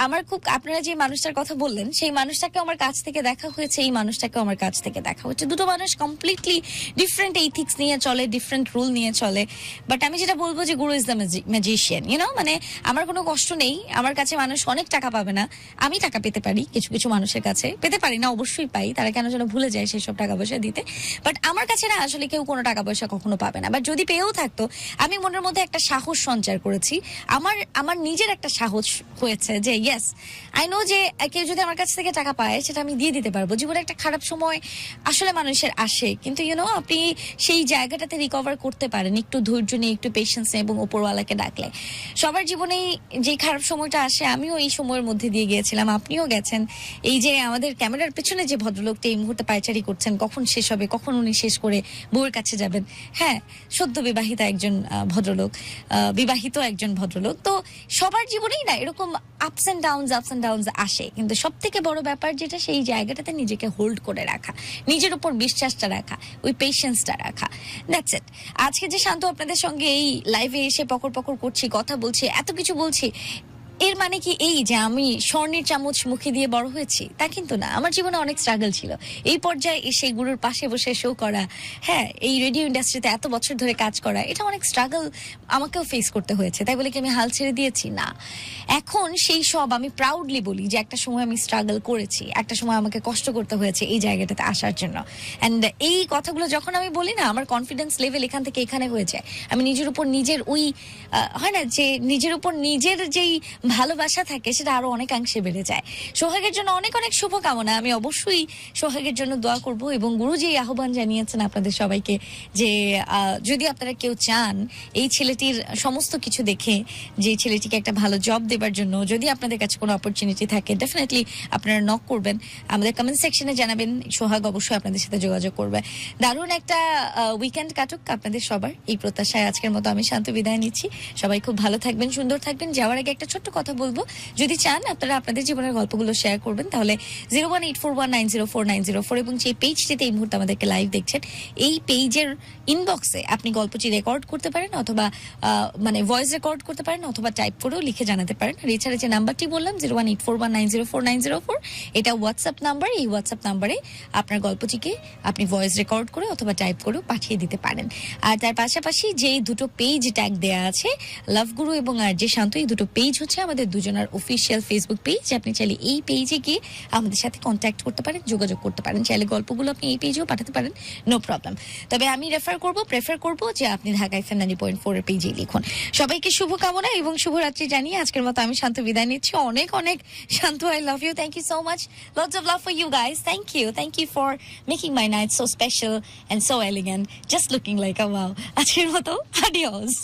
আমার খুব, আপনারা যে মানুষটার কথা বললেন সেই মানুষটাকে আমার কাছ থেকে দেখা হয়েছে, এই মানুষটাকে আমার কাছ থেকে দেখা হচ্ছে। দুটো মানুষ কমপ্লিটলি ডিফারেন্ট ইথিক্স নিয়ে চলে, ডিফারেন্ট রুল নিয়ে চলে। বাট আমি যেটা বলবো যে গুরু ইজ দ্য ম্যাজিশিয়ান, মানে আমার কোনো কষ্ট নেই। আমার কাছে মানুষ অনেক টাকা পাবে না, আমি টাকা পেতে পারি কিছু কিছু মানুষের কাছে, পেতে পারি না অবশ্যই পাই, তারা কেন যেন ভুলে যায় সেই সব টাকা পয়সা দিতে। বাট আমার কাছে না আসলে কেউ কোনো টাকা পয়সা কখনো পাবে না। বাট যদি পেয়েও থাকতো, আমি মনের মধ্যে একটা সাহস সঞ্চার করেছি, আমার নিজের একটা সাহস হয়েছে যে ইয়েস আই নো যে কেউ যদি আমার কাছ থেকে টাকা পায় সেটা আমি দিয়ে দিতে পারবো। জীবনে একটা খারাপ সময় আসলে মানুষের আসে, কিন্তু আপনি সেই জায়গাটাতে রিকভার করতে পারেন একটু ধৈর্য নিয়ে, একটু পেশেন্স নিয়ে এবং উপরওয়ালাকে ডাকলে। সবার জীবনেই যে খারাপ সময়টা আসে, আমিও এই সময়ের মধ্যে দিয়ে গিয়েছিলাম, আপনিও গেছেন। এই যে আমাদের ক্যামেরার পেছনে যে ভদ্রলোকটা এই মুহূর্তে পায়চারি করছেন, কখন শেষ হবে, কখন উনি শেষ করে বউয়ের কাছে যাবেন, হ্যাঁ, সদ্য বিবাহিত একজন ভদ্রলোক, বিবাহিত একজন ভদ্রলোক। তো সবার জীবনেই না এরকম আপস এন্ড ডাউনস আসে, কিন্তু সব থেকে বড় ব্যাপার যেটা, সেই জায়গাটাতে নিজেকে হোল্ড করে রাখা, নিজের উপর বিশ্বাসটা রাখা, ওই পেশেন্সটা রাখা, দ্যাটস ইট। আজকে যে শান্ত আপনাদের সঙ্গে এই লাইভে এসে পকর পকর করছি, কথা বলছি, এত কিছু বলছি, এর মানে কি এই যে আমি স্বর্ণের চামচ মুখে দিয়ে বড় হয়েছি? তা কিন্তু না। আমার জীবনে অনেক স্ট্রাগল ছিল। এই পর্যায়ে এসে গুরুর পাশে বসে শো করা, হ্যাঁ, এই রেডিও ইন্ডাস্ট্রিতে এত বছর ধরে কাজ করা, এটা অনেক স্ট্রাগল আমাকেও ফেস করতে হয়েছে। তাই বলে কি আমি হাল ছেড়ে দিয়েছি? না। এখন সেই সব আমি প্রাউডলি বলি যে একটা সময় আমি স্ট্রাগল করেছি, একটা সময় আমাকে কষ্ট করতে হয়েছে এই জায়গাটাতে আসার জন্য। অ্যান্ড এই কথাগুলো যখন আমি বলি না, আমার কনফিডেন্স লেভেল এখান থেকে এখানে হয়ে যায়। আমি নিজের উপর নিজের ওই হয় না যে নিজের উপর নিজের যেই ভালোবাসা থাকে সেটা আরো অনেকাংশে বেড়ে যায়। সোহাগের জন্য অনেক অনেক শুভকামনা। আমি অবশ্যই সোহাগের জন্য দোয়া করব এবং গুরুজি আহ্বান জানিয়েছেন আপনাদের সবাইকে যে যদি আপনারা কেউ চান এই ছেলেটির সমস্ত কিছু দেখে যে ছেলেটিকে একটা ভালো জব দেবার জন্য, যদি আপনাদের কাছে কোনো অপরচুনিটি থাকে, ডেফিনেটলি আপনারা নক করবেন, আমাদের কমেন্ট সেকশনে জানাবেন। সোহাগ অবশ্যই আপনাদের সাথে যোগাযোগ করবে। দারুণ একটা উইকেন্ড কাটুক আপনাদের সবার, এই প্রত্যাশায় আজকের মতো আমি শান্ত বিদায় নিচ্ছি। সবাই খুব ভালো থাকবেন, সুন্দর থাকবেন। যাওয়ার আগে একটা ছোট্ট কথা বলবো, যদি চান আপনারা আপনাদের জীবনের গল্পগুলো শেয়ার করবেন তাহলে 01841904904 এবং যে পেজটিতে এই মুহূর্তে আমাদেরকে লাইভ দেখছেন এই পেজের ইনবক্সে আপনি গল্পটি রেকর্ড করতে পারেন, অথবা মানে ভয়েস রেকর্ড করতে পারেন, অথবা টাইপ করেও লিখে জানাতে পারেন। আর এছাড়া যে নাম্বারটি বললাম 01841904904, এটা হোয়াটসঅ্যাপ নাম্বার। এই হোয়াটসঅ্যাপ নাম্বারে আপনার গল্পটিকে আপনি ভয়েস রেকর্ড করে অথবা টাইপ করেও পাঠিয়ে দিতে পারেন। আর তার পাশাপাশি যে দুটো পেজ ট্যাগ দেয়া আছে, লাভ গুরু এবং আর যে শান্ত, এই দুটো পেজ হচ্ছে আমাদের দুজনের অফিসিয়াল ফেসবুক পেজ। আপনি চাইলে এই পেজে গিয়ে আমাদের সাথে কন্ট্যাক্ট করতে পারেন, যোগাযোগ করতে পারেন। চাইলে গল্পগুলো আপনি এই পেজেও পাঠাতে পারেন, নো প্রবলেম। তবে আমি প্রেফার করব যে আপনি ঢাকা FM 90.4 এর পেজে লিখুন। সবাইকে শুভকামনা এবং শুভরাত্রি জানিয়ে আজকের মতো আমি শান্ত বিদায় নিচ্ছি। অনেক অনেক Shanto, I love you, thank you so much, lots of love for you guys, thank you for making my night so special and so elegant, just looking like a wow. আজকের মতো আডিওস।